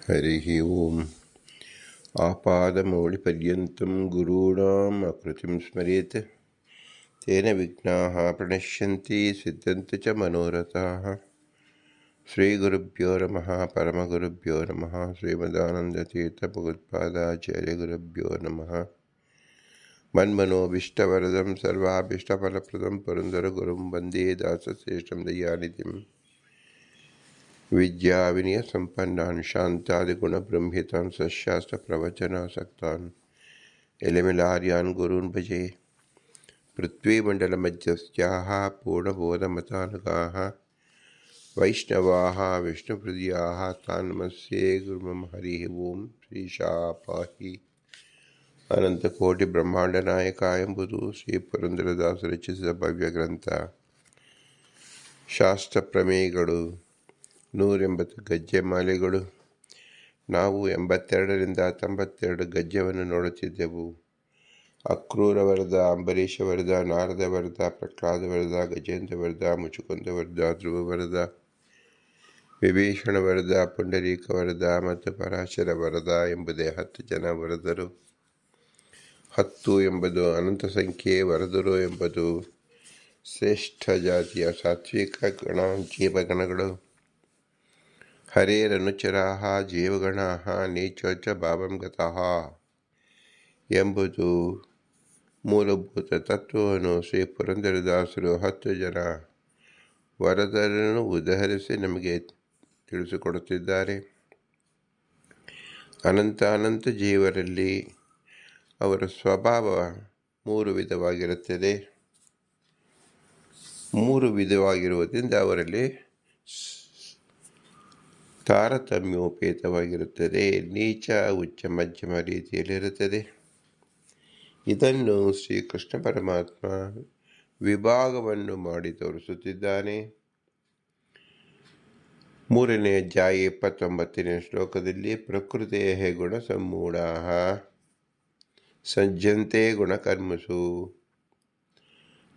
हरिः ओम्। आपादमौलिपर्यन्तं गुरूणाम् आकृतिं स्मरेत् तेन विघ्नाः प्रणश्यन्ति सिद्ध्यन्ति च मनोरथाः। श्रीगुरुभ्यो नमः। परमगुरुभ्यो नमः। श्रीमदानन्दतीर्थभगवत्पादाचार्यगुरुभ्यो नमः। मन्मनोभीष्टवरदं सर्वाभीष्टफलप्रदं पुरन्दरगुरुं वन्दे दासश्रेष्ठं दयानिधिम्। विद्याविनयसम्पन्नान् शान्तादिगुणब्रह्मितान् सशास्त्रप्रवचनासक्तान् एलमिलार्यान् गुरून् भजे। पृथ्वीमण्डलमध्यस्थाः पूर्णबोधमतानुगाः वैष्णवाः विष्णुहृदयाः तान् नमस्ये गुरुं। हरिः ओम्। श्रीशापाहि अनन्तकोटिब्रह्माण्डनायकाय ಎಂಬುದು ಶ್ರೀ ಪುರಂದರದಾಸ ರಚಿಸಿದ ಭವ್ಯಗ್ರಂಥ. ಶಾಸ್ತ್ರ ಪ್ರಮೇಯಗಳು 180 ಗಜ್ಜೆ ಮಾಲೆಗಳು. ನಾವು 82ರಿಂದ 92 ಗಜ್ಜೆಯನ್ನು ನೋಡುತ್ತಿದ್ದೆವು. ಅಕ್ರೂರ ವರದ, ಅಂಬರೀಷ ವರದ, ನಾರದ ವರದ, ಪ್ರಹ್ಲಾದ ವರದ, ಗಜೇಂದ್ರ ವರದ, ಮುಚುಕುಂದ ವರದ, ಧ್ರುವ ವರದ, ವಿಭೀಷಣ ವರದ, ಪುಂಡರೀಕ ವರದ ಮತ್ತು ಪರಾಶರ ವರದ ಎಂಬುದೇ 10 ಜನ ವರದರು. 10 ಎಂಬುದು ಅನಂತ ಸಂಖ್ಯೆ, ವರದರು ಎಂಬುದು ಶ್ರೇಷ್ಠ ಜಾತಿಯ ಸಾತ್ವಿಕ ಜೀವಗಣಗಳು. ಹರೇರನುಚರಾಃ ಜೀವಗಣಾಃ ನೀಚೋಚ್ಚ ಭಾವಂ ಗತಃ ಎಂಬುದು ಮೂಲಭೂತ ತತ್ವವನ್ನು ಶ್ರೀ ಪುರಂದರದಾಸರು 10 ಜನ ವರದರನ್ನು ಉದಾಹರಿಸಿ ನಮಗೆ ತಿಳಿಸಿಕೊಡುತ್ತಿದ್ದಾರೆ. ಅನಂತ ಜೀವರಲ್ಲಿ ಅವರ ಸ್ವಭಾವ 3 ವಿಧವಾಗಿರುತ್ತದೆ. 3 ವಿಧವಾಗಿರುವುದರಿಂದ ಅವರಲ್ಲಿ ತಾರತಮ್ಯೋಪೇತವಾಗಿರುತ್ತದೆ. ನೀಚ, ಉಚ್ಚ, ಮಧ್ಯಮ ರೀತಿಯಲ್ಲಿರುತ್ತದೆ. ಇದನ್ನು ಶ್ರೀಕೃಷ್ಣ ಪರಮಾತ್ಮ ವಿಭಾಗವನ್ನು ಮಾಡಿ ತೋರಿಸುತ್ತಿದ್ದಾನೆ. 3ನೇ ಅಧ್ಯಾಯ 29ನೇ ಶ್ಲೋಕದಲ್ಲಿ ಪ್ರಕೃತೇಃ ಗುಣ ಸಮ್ಮೂಢಾಃ ಸಜ್ಜಂತೆ ಗುಣಕರ್ಮಸು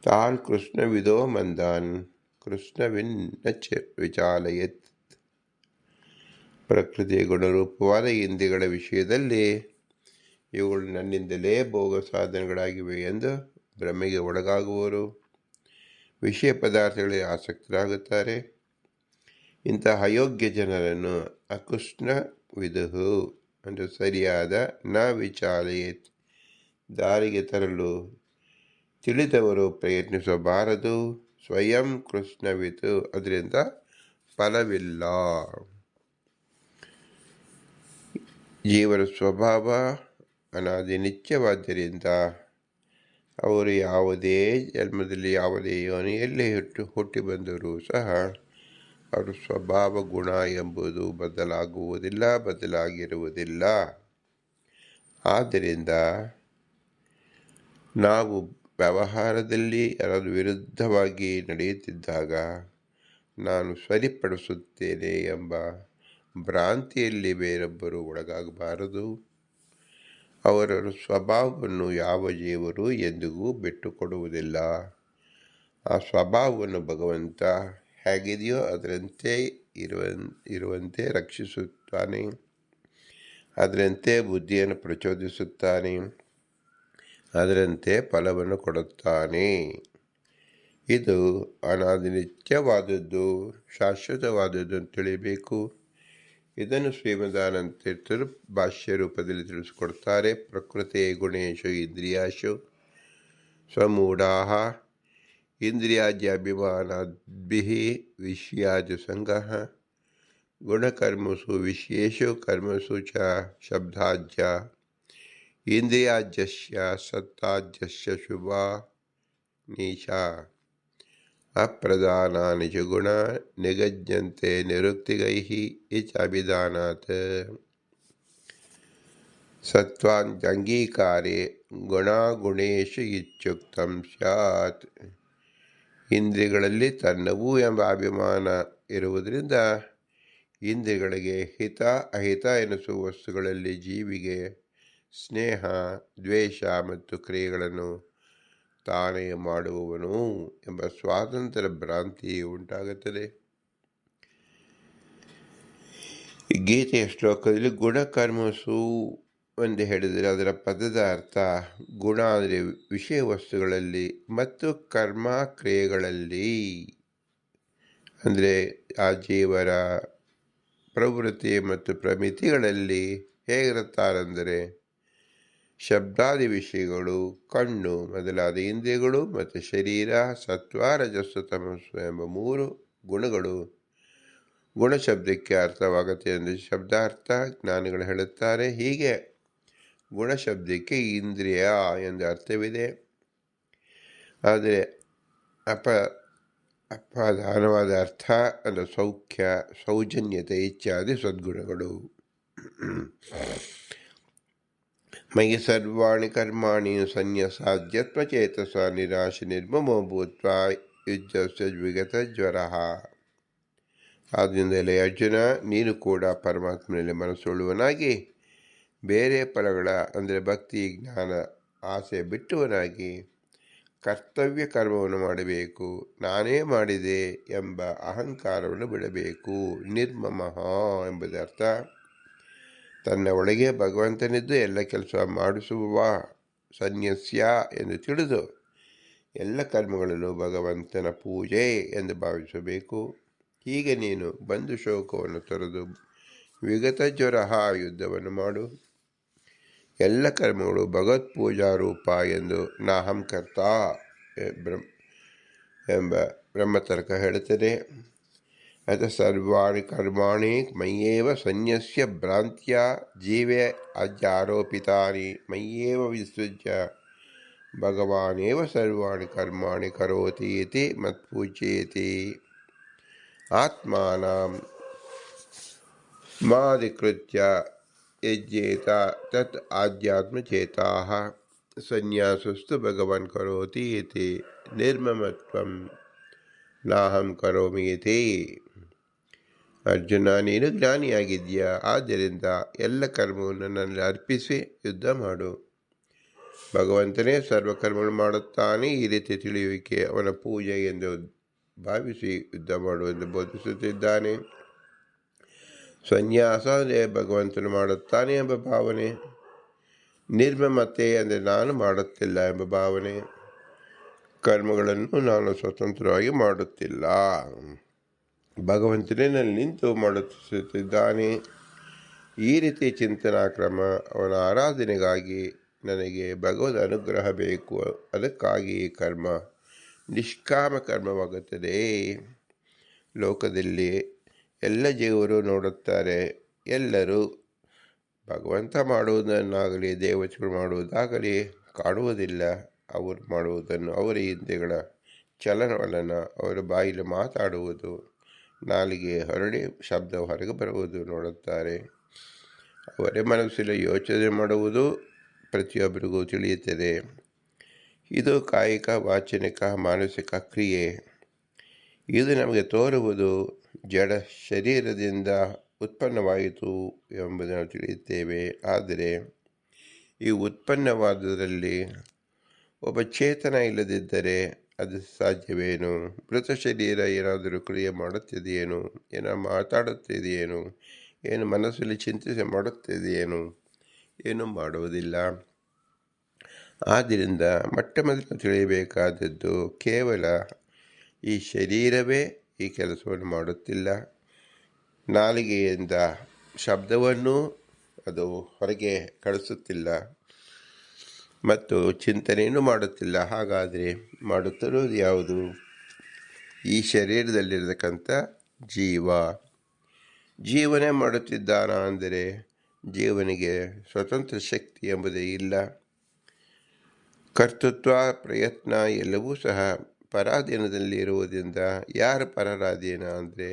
ತಾನ್ ಕೃಷ್ಣವಿದೋ ಮಂದಾನ್ ಕೃಷ್ಣವಿನ್ ನ ವಿಚಾಲಯತ್. ಪ್ರಕೃತಿಯ ಗುಣರೂಪವಾದ ಇಂದ್ರಿಯಗಳ ವಿಷಯದಲ್ಲಿ ಇವುಗಳು ನನ್ನಿಂದಲೇ ಭೋಗ ಸಾಧನೆಗಳಾಗಿವೆ ಎಂದು ಭ್ರಮೆಗೆ ಒಳಗಾಗುವವರು ವಿಷಯ ಪದಾರ್ಥಗಳಿಗೆ ಆಸಕ್ತರಾಗುತ್ತಾರೆ. ಇಂತಹ ಅಯೋಗ್ಯ ಜನರನ್ನು ಅಕೃಷ್ಣ ವಿದುಹು ಎಂದು ಸರಿಯಾದ ನ ವಿಚಾಲಯತ್ ದಾರಿಗೆ ತರಲು ತಿಳಿದವರು ಪ್ರಯತ್ನಿಸಬಾರದು. ಸ್ವಯಂ ಕೃಷ್ಣವಿತು, ಅದರಿಂದ ಫಲವಿಲ್ಲ. ಜೀವನ ಸ್ವಭಾವ ಅನಾದಿ ನಿತ್ಯವಾದ್ದರಿಂದ ಅವರು ಯಾವುದೇ ಜನ್ಮದಲ್ಲಿ ಯಾವುದೇ ಯೋನಿಯಲ್ಲಿ ಹುಟ್ಟಿ ಬಂದರೂ ಸಹ ಅವರ ಸ್ವಭಾವ ಗುಣ ಎಂಬುದು ಬದಲಾಗಿರುವುದಿಲ್ಲ. ಆದ್ದರಿಂದ ನಾವು ವ್ಯವಹಾರದಲ್ಲಿ ಯಾರಾದರೂ ವಿರುದ್ಧವಾಗಿ ನಡೆಯುತ್ತಿದ್ದಾಗ ನಾನು ಸರಿಪಡಿಸುತ್ತೇನೆ ಎಂಬ ಭ್ರಾಂತಿಯಲ್ಲಿ ಬೇರೊಬ್ಬರು ಒಳಗಾಗಬಾರದು. ಅವರ ಸ್ವಭಾವವನ್ನು ಯಾವ ಜೀವರು ಎಂದಿಗೂ ಬಿಟ್ಟುಕೊಡುವುದಿಲ್ಲ. ಆ ಸ್ವಭಾವವನ್ನು ಭಗವಂತ ಹೇಗಿದೆಯೋ ಅದರಂತೆ ಇರುವಂತೆ ರಕ್ಷಿಸುತ್ತಾನೆ. ಅದರಂತೆ ಬುದ್ಧಿಯನ್ನು ಪ್ರಚೋದಿಸುತ್ತಾನೆ. ಅದರಂತೆ ಫಲವನ್ನು ಕೊಡುತ್ತಾನೆ. ಇದು ಅನಾದಿ ನಿತ್ಯವಾದದ್ದು, ಶಾಶ್ವತವಾದದ್ದು ಅಂತ ತಿಳಿಯಬೇಕು. ಇದನ್ನು ಶ್ರೀಮದಾನಂದ ತೀರ್ಥರು ಭಾಷ್ಯ ರೂಪದಲ್ಲಿ ತಿಳಿಸಿಕೊಡ್ತಾರೆ. ಪ್ರಕೃತಿ ಗುಣೇಶು ಇಂದ್ರಿಯಾಶು ಸ್ವಮೂಢಾಃ ಇಂದ್ರಿಯಾದ್ಯಭಿಮಾನಾದ್ಭಿಃ ವಿಷಯಾದಿ ಸಂಗಃ ಗುಣಕರ್ಮಸು ವಿಷಯೇಷು ಕರ್ಮಸು ಚ ಶಬ್ದಾದ್ಯ ಇಂದ್ರಿಯಾದ್ಯಸ್ಯ ಸತ್ತಾದ್ಯಸ್ಯ ಶುಭಾ ನೀಚಾ ಅಪ್ರಧಾನಾನಿ ಚ ಗುಣ ನಿಗಜ್ಯಂತೆ ನಿರುಕ್ತಿಗೈಃ ಇಚ ಅಭಿಧಾನಾತ್. ಸತ್ವಾಂಗೀಕಾರೇ ಗುಣಾಗುಣೇಶು ಇತ್ಯುಕ್ತಂ ಸ್ಯಾತ್. ಇಂದ್ರಿಯಗಳಲ್ಲಿ ತನ್ನವು ಎಂಬ ಅಭಿಮಾನ ಇರುವುದರಿಂದ ಇಂದ್ರಿಯಗಳಿಗೆ ಹಿತ ಅಹಿತ ಎನಿಸುವ ವಸ್ತುಗಳಲ್ಲಿ ಜೀವಿಗೆ ಸ್ನೇಹ, ದ್ವೇಷ ಮತ್ತು ಕ್ರಿಯೆಗಳನ್ನು ತಾನೇ ಮಾಡುವವನು ಎಂಬ ಸ್ವಾತಂತ್ರ್ಯ ಭ್ರಾಂತಿ ಉಂಟಾಗುತ್ತದೆ. ಈ ಗೀತೆಯ ಶ್ಲೋಕದಲ್ಲಿ ಗುಣಕರ್ಮಸು ಎಂದು ಹೇಳಿದರೆ ಅದರ ಪದದ ಅರ್ಥ ಗುಣ ಅಂದರೆ ವಿಷಯ ವಸ್ತುಗಳಲ್ಲಿ ಮತ್ತು ಕರ್ಮ ಕ್ರಿಯೆಗಳಲ್ಲಿ, ಅಂದರೆ ಆ ಜೀವರ ಪ್ರವೃತ್ತಿ ಮತ್ತು ಪ್ರಮಿತಿಗಳಲ್ಲಿ ಹೇಗಿರುತ್ತಾರೆಂದರೆ ಶಬ್ದಾದಿ ವಿಷಯಗಳು, ಕಣ್ಣು ಮೊದಲಾದ ಇಂದ್ರಿಯಗಳು ಮತ್ತು ಶರೀರ, ಸತ್ವ ರಜಸ್ಸು ತಮಸ್ಸು ಎಂಬ 3 ಗುಣಗಳು ಗುಣಶಬ್ದಕ್ಕೆ ಅರ್ಥವಾಗುತ್ತೆ ಎಂದು ಶಬ್ದಾರ್ಥ ಜ್ಞಾನಿಗಳು ಹೇಳುತ್ತಾರೆ. ಹೀಗೆ ಗುಣಶಬ್ದಕ್ಕೆ ಇಂದ್ರಿಯ ಎಂದು ಅರ್ಥವಿದೆ. ಆದರೆ ಅಪಧಾನವಾದ ಅರ್ಥ ಅಂದರೆ ಸೌಖ್ಯ, ಸೌಜನ್ಯತೆ ಇತ್ಯಾದಿ ಸದ್ಗುಣಗಳು. ಮಯಿ ಸರ್ವಾಣಿ ಕರ್ಮಾಣಿ ಸನ್ಯಸಾಧ್ಯತ್ವಚೇತಸ ನಿರಾಶ ನಿರ್ಮಮೋ ಭೂತ್ವ ಯುಜ್ಯಸ್ಯ ವಿಗತ ಜ್ವರ. ಆದ್ದರಿಂದಲೇ ಅರ್ಜುನ, ನೀನು ಕೂಡ ಪರಮಾತ್ಮನಲ್ಲಿ ಮನಸ್ಸುಳ್ಳುವನಾಗಿ ಬೇರೆ ಫಲಗಳ ಅಂದರೆ ಭಕ್ತಿ, ಜ್ಞಾನ, ಆಸೆ ಬಿಟ್ಟುವನಾಗಿ ಕರ್ತವ್ಯ ಕರ್ಮವನ್ನು ಮಾಡಬೇಕು. ನಾನೇ ಮಾಡಿದೆ ಎಂಬ ಅಹಂಕಾರವನ್ನು ಬಿಡಬೇಕು. ನಿರ್ಮಮಃ ಎಂಬುದರ್ಥ ತನ್ನ ಒಳಗೆ ಭಗವಂತನಿದ್ದು ಎಲ್ಲ ಕೆಲಸ ಮಾಡಿಸುವ ಸನ್ಯಸ್ಯ ಎಂದು ತಿಳಿದು ಎಲ್ಲ ಕರ್ಮಗಳಲ್ಲೂ ಭಗವಂತನ ಪೂಜೆ ಎಂದು ಭಾವಿಸಬೇಕು. ಹೀಗೆ ನೀನು ಬಂಧು ಶೋಕವನ್ನು ತೊರೆದು ವಿಗತ ಜ್ವರ ಯುದ್ಧವನ್ನು ಮಾಡು. ಎಲ್ಲ ಕರ್ಮಗಳು ಭಗವತ್ ಪೂಜಾ ರೂಪ ಎಂದು ನಾಹಂ ಕರ್ತ ಎಂಬ ಬ್ರಹ್ಮತರ್ಕ ಹೇಳುತ್ತದೆ. ಅಥ ಸರ್ವಾಣಿ ಕರ್ಮಾಣಿ ಮಯ್ಯೇವ ಸನ್ಯಸ್ಯ ಭ್ರಾಂತ್ಯ ಜೀವೇ ಅಜ್ಯಾರೋಪಿತಾನಿ ಮಯ್ಯೇವ ವಿಸೃಜ್ಯ ಭಗವಾನೇವ ಸರ್ವಾಣಿ ಕರ್ಮಾಣಿ ಕರೋತಿ ಇತಿ ಮತ್ಪೂಜ್ಯೇತಿ. ಆತ್ಮಾನಂ ಮಾಧಿಕೃತ್ಯ ಯಜ್ಞೇತ ತತ್ ಆಧ್ಯಾತ್ಮಚೇತಾಃ ಸನ್ಯಾಸಸ್ತು ಭಗವಾನ್ ಕರೋತಿ ಇತಿ ನಿರ್ಮಮತ್ವಂ ನಾಹಂ ಕರೋಮಿ ಇತಿ. ಅರ್ಜುನ, ನೀನು ಜ್ಞಾನಿಯಾಗಿದ್ದೀಯಾ, ಆದ್ದರಿಂದ ಎಲ್ಲ ಕರ್ಮವನ್ನು ನನ್ನಲ್ಲಿ ಅರ್ಪಿಸಿ ಯುದ್ಧ ಮಾಡು. ಭಗವಂತನೇ ಸರ್ವಕರ್ಮಗಳು ಮಾಡುತ್ತಾನೆ. ಈ ರೀತಿ ತಿಳಿಯುವಿಕೆ ಅವನ ಪೂಜೆ ಎಂದು ಭಾವಿಸಿ ಯುದ್ಧ ಮಾಡುವೆಂದು ಬೋಧಿಸುತ್ತಿದ್ದಾನೆ. ಸನ್ಯಾಸ ಅಂದರೆ ಭಗವಂತನು ಮಾಡುತ್ತಾನೆ ಎಂಬ ಭಾವನೆ. ನಿರ್ಮಮತೆ ಅಂದರೆ ನಾನು ಮಾಡುತ್ತಿಲ್ಲ ಎಂಬ ಭಾವನೆ. ಕರ್ಮಗಳನ್ನು ನಾನು ಸ್ವತಂತ್ರವಾಗಿ ಮಾಡುತ್ತಿಲ್ಲ, ಭಗವಂತನೇ ನಲ್ಲಿ ನಿಂತು ಮಾಡುತ್ತಿದ್ದಾನೆ. ಈ ರೀತಿ ಚಿಂತನಾ ಕ್ರಮ ಅವನ ಆರಾಧನೆಗಾಗಿ ನನಗೆ ಭಗವದ್ ಅನುಗ್ರಹ ಬೇಕು. ಅದಕ್ಕಾಗಿ ಕರ್ಮ ನಿಷ್ಕಾಮ ಕರ್ಮವಾಗುತ್ತದೆ. ಲೋಕದಲ್ಲಿ ಎಲ್ಲ ಜೀವರು ನೋಡುತ್ತಾರೆ. ಎಲ್ಲರೂ ಭಗವಂತ ಮಾಡುವುದನ್ನಾಗಲಿ ದೇವತೆಗಳು ಮಾಡುವುದಾಗಲಿ ಕಾಣುವುದಿಲ್ಲ. ಅವರು ಮಾಡುವುದನ್ನು ಅವರ ಇಂದ್ರಿಯಗಳ ಚಲನವಲನ, ಅವರ ಬಾಯಿಲಿ ಮಾತಾಡುವುದು, ನಾಲಿಗೆ ಹೊರಡಿ ಶಬ್ದ ಹೊರಗೆ ಬರುವುದು ನೋಡುತ್ತಾರೆ. ಅವರೇ ಮನಸ್ಸಲ್ಲಿ ಯೋಚನೆ ಮಾಡುವುದು ಪ್ರತಿಯೊಬ್ಬರಿಗೂ ತಿಳಿಯುತ್ತದೆ. ಇದು ಕಾಯಿಕ, ವಾಚನಿಕ, ಮಾನಸಿಕ ಕ್ರಿಯೆ. ಇದು ನಮಗೆ ತೋರುವುದು ಜಡ ಶರೀರದಿಂದ ಉತ್ಪನ್ನವಾಯಿತು ಎಂಬುದನ್ನು ತಿಳಿಯುತ್ತೇವೆ. ಆದರೆ ಈ ಉತ್ಪನ್ನವಾದುದರಲ್ಲಿ ಒಬ್ಬ ಚೇತನ ಇಲ್ಲದಿದ್ದರೆ ಅದು ಸಾಧ್ಯವೇನು? ಮೃತ ಶರೀರ ಏನಾದರೂ ಕ್ರಿಯೆ ಮಾಡುತ್ತಿದೆಯೇನು? ಏನೋ ಮಾತಾಡುತ್ತಿದೆಯೇನು? ಏನು ಮನಸ್ಸಲ್ಲಿ ಚಿಂತಿಸಿ ಮಾಡುತ್ತಿದೆಯೇನು? ಏನೂ ಮಾಡುವುದಿಲ್ಲ. ಆದ್ದರಿಂದ ಮೊಟ್ಟಮೊದಲು ತಿಳಿಯಬೇಕಾದದ್ದು ಕೇವಲ ಈ ಶರೀರವೇ ಈ ಕೆಲಸವನ್ನು ಮಾಡುತ್ತಿಲ್ಲ. ನಾಲಿಗೆಯಿಂದ ಶಬ್ದವನ್ನು ಅದು ಹೊರಗೆ ಕಳಿಸುತ್ತಿಲ್ಲ ಮತ್ತು ಚಿಂತನೆಯನ್ನು ಮಾಡುತ್ತಿಲ್ಲ. ಹಾಗಾದರೆ ಮಾಡುತ್ತಿರುವುದು ಯಾವುದು? ಈ ಶರೀರದಲ್ಲಿರತಕ್ಕಂಥ ಜೀವ. ಜೀವನೇ ಮಾಡುತ್ತಿದ್ದಾನ ಅಂದರೆ ಜೀವನಿಗೆ ಸ್ವತಂತ್ರ ಶಕ್ತಿ ಎಂಬುದೇ ಇಲ್ಲ. ಕರ್ತೃತ್ವ, ಪ್ರಯತ್ನ ಎಲ್ಲವೂ ಸಹ ಪರಾಧೀನದಲ್ಲಿ ಇರುವುದರಿಂದ ಯಾರು ಪರಾಧೀನ ಅಂದರೆ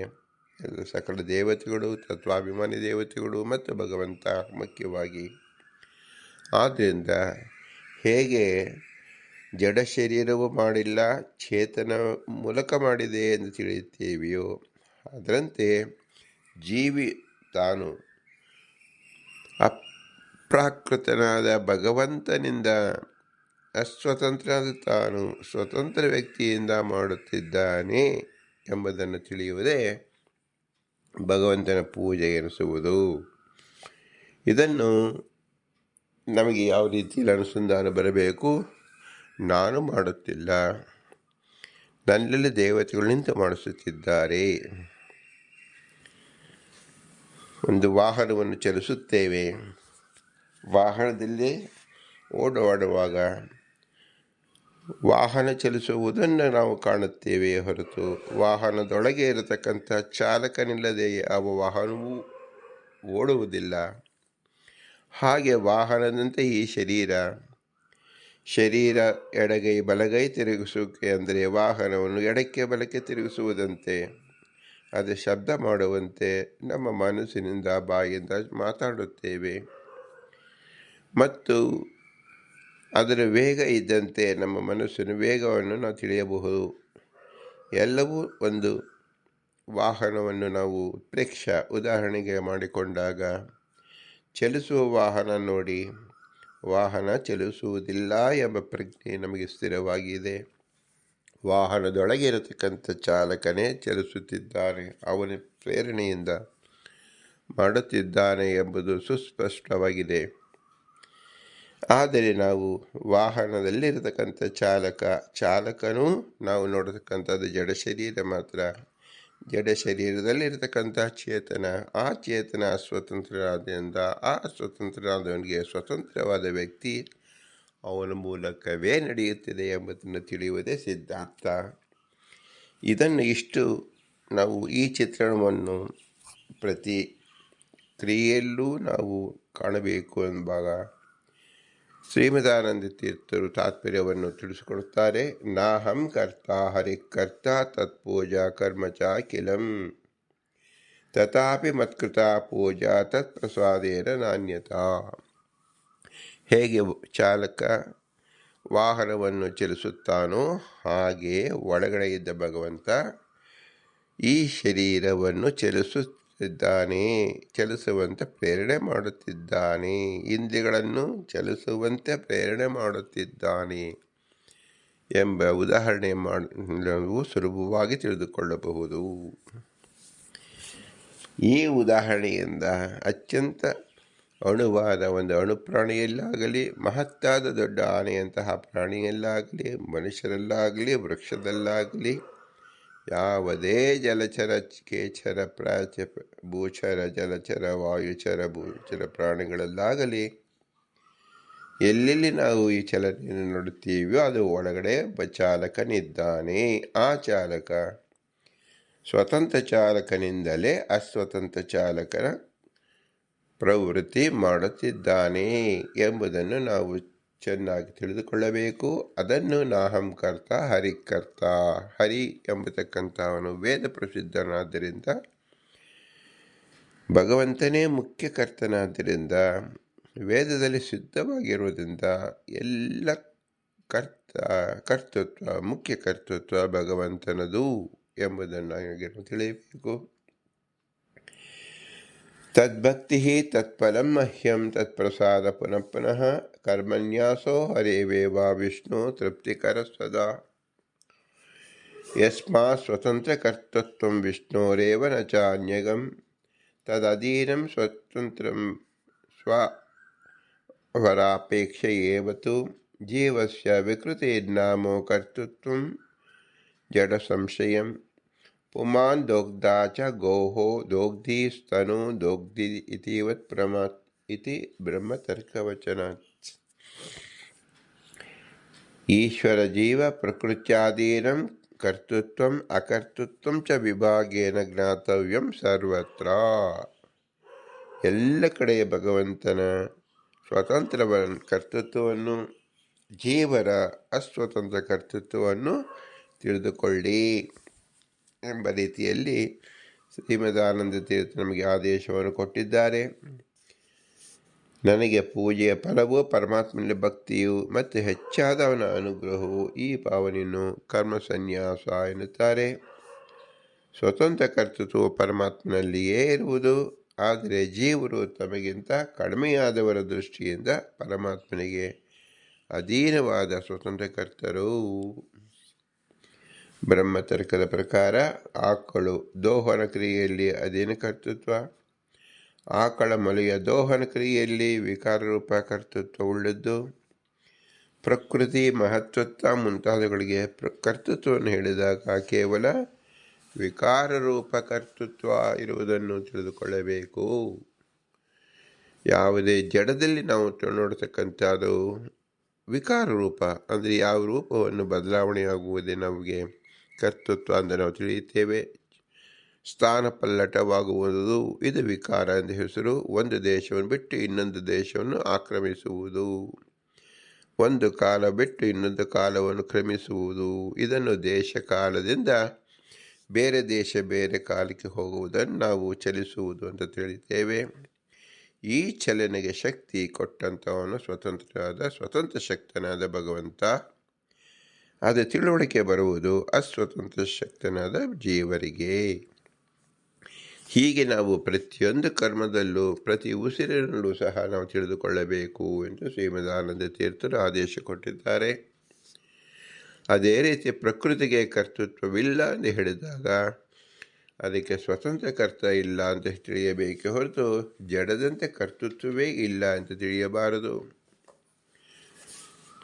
ಎಲ್ಲ ಸಕಲ ದೇವತೆಗಳು, ತತ್ವಾಭಿಮಾನಿ ದೇವತೆಗಳು ಮತ್ತು ಭಗವಂತ ಮುಖ್ಯವಾಗಿ. ಆದ್ದರಿಂದ ಹೇಗೆ ಜಡ ಶರೀರವು ಮಾಡಿಲ್ಲ, ಚೇತನ ಮೂಲಕ ಮಾಡಿದೆ ಎಂದು ತಿಳಿಯುತ್ತೇವೆಯೋ, ಅದರಂತೆ ಜೀವಿ ತಾನು ಅಪ್ರಾಕೃತನಾದ ಭಗವಂತನಿಂದ ಅಸ್ವತಂತ್ರನಾದ ತಾನು ಸ್ವತಂತ್ರ ವ್ಯಕ್ತಿಯಿಂದ ಮಾಡುತ್ತಿದ್ದಾನೆ ಎಂಬುದನ್ನು ತಿಳಿಯುವುದೇ ಭಗವಂತನ ಪೂಜೆ ಎನಿಸುವುದು. ಇದನ್ನು ನಮಗೆ ಯಾವ ರೀತಿಯಲ್ಲಿ ಅನುಸಂಧಾನ ಬರಬೇಕು? ನಾನು ಮಾಡುತ್ತಿಲ್ಲ, ನನ್ನಲ್ಲಿ ದೇವತೆಗಳು ನಿಂತು ಮಾಡಿಸುತ್ತಿದ್ದಾರೆ. ಒಂದು ವಾಹನವನ್ನು ಚಲಿಸುತ್ತೇವೆ, ವಾಹನದಲ್ಲಿ ಓಡಾಡುವಾಗ ವಾಹನ ಚಲಿಸುವುದನ್ನು ನಾವು ಕಾಣುತ್ತೇವೆ ಹೊರತು ವಾಹನದೊಳಗೆ ಇರತಕ್ಕಂಥ ಚಾಲಕನಿಲ್ಲದೆ ಯಾವ ವಾಹನವೂ ಓಡುವುದಿಲ್ಲ. ಹಾಗೆ ವಾಹನದಂತೆ ಈ ಶರೀರ ಎಡಗೈ ಬಲಗೈ ತಿರುಗಿಸುವಿಕೆ ಅಂದರೆ ವಾಹನವನ್ನು ಎಡಕ್ಕೆ ಬಲಕ್ಕೆ ತಿರುಗಿಸುವುದಂತೆ, ಅದು ಶಬ್ದ ಮಾಡುವಂತೆ ನಮ್ಮ ಮನಸ್ಸಿನಿಂದ ಬಾಯಿಂದ ಮಾತಾಡುತ್ತೇವೆ. ಮತ್ತು ಅದರ ವೇಗ ಇದ್ದಂತೆ ನಮ್ಮ ಮನಸ್ಸಿನ ವೇಗವನ್ನು ನಾವು ತಿಳಿಯಬಹುದು. ಎಲ್ಲವೂ ಒಂದು ವಾಹನವನ್ನು ನಾವು ಉದಾಹರಣೆಗೆ ಮಾಡಿಕೊಂಡಾಗ ಚಲಿಸುವ ವಾಹನ ನೋಡಿ ವಾಹನ ಚಲಿಸುವುದಿಲ್ಲ ಎಂಬ ಪ್ರಜ್ಞೆ ನಮಗೆ ಸ್ಥಿರವಾಗಿದೆ. ವಾಹನದೊಳಗೆ ಇರತಕ್ಕಂಥ ಚಾಲಕನೇ ಚಲಿಸುತ್ತಿದ್ದಾನೆ, ಅವನ ಪ್ರೇರಣೆಯಿಂದ ಮಾಡುತ್ತಿದ್ದಾನೆ ಎಂಬುದು ಸುಸ್ಪಷ್ಟವಾಗಿದೆ. ಆದರೆ ನಾವು ವಾಹನದಲ್ಲಿರತಕ್ಕಂಥ ಚಾಲಕನೂ ನಾವು ನೋಡತಕ್ಕಂಥದ್ದು ಜಡ ಶರೀರ ಮಾತ್ರ. ಜಡ ಶರೀರದಲ್ಲಿರತಕ್ಕಂಥ ಚೇತನ, ಆ ಚೇತನ ಸ್ವತಂತ್ರರಾದ್ದರಿಂದ ಆ ಸ್ವತಂತ್ರರಾದವನಿಗೆ ಸ್ವತಂತ್ರವಾದ ವ್ಯಕ್ತಿ ಅವನ ಮೂಲಕವೇ ನಡೆಯುತ್ತಿದೆ ಎಂಬುದನ್ನು ತಿಳಿಯುವುದೇ ಸಿದ್ಧಾಂತ. ಇಷ್ಟು ನಾವು ಈ ಚಿತ್ರಣವನ್ನು ಪ್ರತಿ ಕ್ರಿಯೆಯಲ್ಲೂ ನಾವು ಕಾಣಬೇಕು ಎಂಬಾಗ ಶ್ರೀಮದಾನಂದ ತೀರ್ಥರು ತಾತ್ಪರ್ಯವನ್ನು ತಿಳಿಸಿಕೊಡುತ್ತಾರೆ. ನಾಹಂ ಕರ್ತ ಹರಿಕರ್ತ ತತ್ಪೂಜಾ ಕರ್ಮ ಚ ಕಿಲಂ ತಥಾಪಿ ಮತ್ಕೃತ ಪೂಜಾ ತತ್ಪ್ರಸಾದೇನ ನಾಣ್ಯತಾ. ಹೇಗೆ ಚಾಲಕ ವಾಹನವನ್ನು ಚಲಿಸುತ್ತಾನೋ ಹಾಗೆ ಒಳಗಡೆ ಇದ್ದ ಭಗವಂತ ಈ ಶರೀರವನ್ನು ಚಲಿಸುವಂತೆ ಪ್ರೇರಣೆ ಮಾಡುತ್ತಿದ್ದಾನೆ, ಇಂದ್ರಿಯಗಳನ್ನು ಚಲಿಸುವಂತೆ ಪ್ರೇರಣೆ ಮಾಡುತ್ತಿದ್ದಾನೆ ಎಂಬ ಉದಾಹರಣೆ ನಾವು ಸುಲಭವಾಗಿ ತಿಳಿದುಕೊಳ್ಳಬಹುದು. ಈ ಉದಾಹರಣೆಯಿಂದ ಅತ್ಯಂತ ಅಣುವಾದ ಒಂದು ಅಣುಪ್ರಾಣಿಯಲ್ಲಾಗಲಿ, ಮಹತ್ತಾದ ದೊಡ್ಡ ಆನೆಯಂತಹ ಪ್ರಾಣಿಯಲ್ಲಾಗಲಿ, ಮನುಷ್ಯರಲ್ಲಾಗಲಿ, ವೃಕ್ಷದಲ್ಲಾಗಲಿ, ಯಾವುದೇ ಜಲಚರ, ಕೇಚರ, ಭೂಚರ, ಜಲಚರ, ವಾಯುಚರ, ಭೂಚರ ಪ್ರಾಣಿಗಳಲ್ಲಾಗಲಿ ಎಲ್ಲೆಲ್ಲಿ ನಾವು ಈ ಚಲನೆಯನ್ನು ನೋಡುತ್ತೀವೋ ಅದು ಒಳಗಡೆ ಒಬ್ಬ ಚಾಲಕನಿದ್ದಾನೆ. ಆ ಚಾಲಕ ಸ್ವತಂತ್ರ ಚಾಲಕನಿಂದಲೇ ಅಸ್ವತಂತ್ರ ಚಾಲಕನ ಪ್ರವೃತ್ತಿ ಮಾಡುತ್ತಿದ್ದಾನೆ ಎಂಬುದನ್ನು ನಾವು ಚೆನ್ನಾಗಿ ತಿಳಿದುಕೊಳ್ಳಬೇಕು. ಅದನ್ನು ನಾಹಂ ಕರ್ತ ಹರಿಕರ್ತ, ಹರಿ ಎಂಬತಕ್ಕಂಥವನು ವೇದ ಪ್ರಸಿದ್ಧನಾದ್ದರಿಂದ, ಭಗವಂತನೇ ಮುಖ್ಯ ಕರ್ತನಾದ್ದರಿಂದ, ವೇದದಲ್ಲಿ ಸಿದ್ಧವಾಗಿರುವುದರಿಂದ ಎಲ್ಲ ಕರ್ತೃತ್ವ ಮುಖ್ಯ ಕರ್ತೃತ್ವ ಭಗವಂತನದು ಎಂಬುದನ್ನು ತಿಳಿಯಬೇಕು. ತದ್ಭಕ್ತಿ ತತ್ಫಲಂ ಮಹ್ಯಂ ತತ್ಪ್ರಸಾದ ಪುನಃ ಪುನಃ ಕರ್ಮನ್ಯಾಸೋ ಹರೇವೇವ ವಿಷ್ಣು ತೃಪ್ತಿಕರ ಸದಾ. ಯಸ್ಮಾತ್ ಸ್ವತಂತ್ರ ಕರ್ತೃತ್ವಂ ವಿಷ್ಣೋರೇವ ನ ಚಾನ್ಯಗಂ ತದಧೀನಂ ಸ್ವತಂತ್ರಂ ಸ್ವವರಾಪೇಕ್ಷಯೇವ ತು ಜೀವಸ್ಯ ವಿಕೃತೇರ್ನಾಮೋ ಕರ್ತೃತ್ವಂ ಜಡ ಸಂಶಯಂ. ಪುಮಾನ್ ದೋಗ್ಧಾ ಚ ಗೋಹೋ ದೋಗ್ಧಿ ಸ್ತನು ದೋಗ್ಧಿ ಇತಿವತ್ ಪ್ರಮಾತ್ ಇತಿ ಬ್ರಹ್ಮತರ್ಕವಚನಾತ್. ಈಶ್ವರ ಜೀವ ಪ್ರಕೃತ್ಯಾದೀನಂ ಕರ್ತೃತ್ವಂ ಅಕರ್ತೃತ್ವಂ ಚ ವಿಭಾಗೇನ ಜ್ಞಾತವ್ಯಂ ಸರ್ವತ್ರ. ಎಲ್ಲ ಕಡೆ ಭಗವಂತನ ಸ್ವತಂತ್ರ ಕರ್ತೃತ್ವವನ್ನು, ಜೀವರ ಅಸ್ವತಂತ್ರ ಕರ್ತೃತ್ವವನ್ನು ತಿಳಿದುಕೊಳ್ಳಿ ಎಂಬ ರೀತಿಯಲ್ಲಿ ಶ್ರೀಮದಾನಂದ ತೀರ್ಥ ನಮಗೆ ಆದೇಶವನ್ನು ಕೊಟ್ಟಿದ್ದಾರೆ. ನನಗೆ ಪೂಜೆಯ ಫಲವು ಪರಮಾತ್ಮನ ಭಕ್ತಿಯು ಮತ್ತು ಹೆಚ್ಚಾದ ಅವನ ಅನುಗ್ರಹವು ಈ ಪಾವನೆಯನ್ನು ಕರ್ಮ ಸನ್ಯಾಸ ಎನ್ನುತ್ತಾರೆ. ಸ್ವತಂತ್ರ ಕರ್ತೃತ್ವವು ಪರಮಾತ್ಮನಲ್ಲಿಯೇ ಇರುವುದು. ಆದರೆ ಜೀವರು ತಮಗಿಂತ ಕಡಿಮೆಯಾದವರ ದೃಷ್ಟಿಯಿಂದ ಪರಮಾತ್ಮನಿಗೆ ಅಧೀನವಾದ ಸ್ವತಂತ್ರ ಕರ್ತರು. ಬ್ರಹ್ಮತರ್ಕದ ಪ್ರಕಾರ ಆಕಳು ದೋಹನ ಕ್ರಿಯೆಯಲ್ಲಿ ಅದೇನು ಕರ್ತೃತ್ವ? ಆಕಳ ಮೊಲೆಯ ದೋಹನ ಕ್ರಿಯೆಯಲ್ಲಿ ವಿಕಾರರೂಪ ಕರ್ತೃತ್ವ ಉಳ್ಳದ್ದು. ಪ್ರಕೃತಿ ಮಹತ್ವತ್ವ ಮುಂತಾದವುಗಳಿಗೆ ಕರ್ತೃತ್ವವನ್ನು ಹೇಳಿದಾಗ ಕೇವಲ ವಿಕಾರರೂಪ ಕರ್ತೃತ್ವ ಇರುವುದನ್ನು ತಿಳಿದುಕೊಳ್ಳಬೇಕು. ಯಾವುದೇ ಜಡದಲ್ಲಿ ನಾವು ನೋಡ್ತಕ್ಕಂಥದ್ದು ವಿಕಾರ ರೂಪ, ಅಂದರೆ ಯಾವ ರೂಪವನ್ನು ಬದಲಾವಣೆಯಾಗುವುದೇ ನಮಗೆ ಕರ್ತೃತ್ವ ಅಂತ ನಾವು ತಿಳಿಯುತ್ತೇವೆ. ಸ್ಥಾನ ಪಲ್ಲಟವಾಗುವುದು ಇದು ವಿಕಾರ ಎಂದು ಹೆಸರು. ಒಂದು ದೇಶವನ್ನು ಬಿಟ್ಟು ಇನ್ನೊಂದು ದೇಶವನ್ನು ಆಕ್ರಮಿಸುವುದು, ಒಂದು ಕಾಲ ಬಿಟ್ಟು ಇನ್ನೊಂದು ಕಾಲವನ್ನು ಕ್ರಮಿಸುವುದು, ಇದನ್ನು ದೇಶ ಕಾಲದಿಂದ ಬೇರೆ ದೇಶ ಬೇರೆ ಕಾಲಕ್ಕೆ ಹೋಗುವುದನ್ನು ನಾವು ಚಲಿಸುವುದು ಅಂತ ತಿಳಿತೇವೆ. ಈ ಚಲನೆಗೆ ಶಕ್ತಿ ಕೊಟ್ಟಂಥವನು ಸ್ವತಂತ್ರ ಶಕ್ತನಾದ ಭಗವಂತ. ಅದು ತಿಳುವಳಿಕೆ ಬರುವುದು ಅಸ್ವತಂತ್ರ ಶಕ್ತನಾದ ಜೀವರಿಗೆ. ಹೀಗೆ ನಾವು ಪ್ರತಿಯೊಂದು ಕರ್ಮದಲ್ಲೂ ಪ್ರತಿ ಉಸಿರಿನಲ್ಲೂ ಸಹ ನಾವು ತಿಳಿದುಕೊಳ್ಳಬೇಕು ಎಂದು ಶ್ರೀಮದಾನಂದ ತೀರ್ಥರು ಆದೇಶ ಕೊಟ್ಟಿದ್ದಾರೆ. ಅದೇ ರೀತಿ ಪ್ರಕೃತಿಗೆ ಕರ್ತೃತ್ವವಿಲ್ಲ ಎಂದು ಹೇಳಿದಾಗ ಅದಕ್ಕೆ ಸ್ವತಂತ್ರ ಕರ್ತ ಇಲ್ಲ ಅಂತ ತಿಳಿಯಬೇಕೆ ಹೊರತು ಜಡದಂತೆ ಕರ್ತೃತ್ವವೇ ಇಲ್ಲ ಅಂತ ತಿಳಿಯಬಾರದು.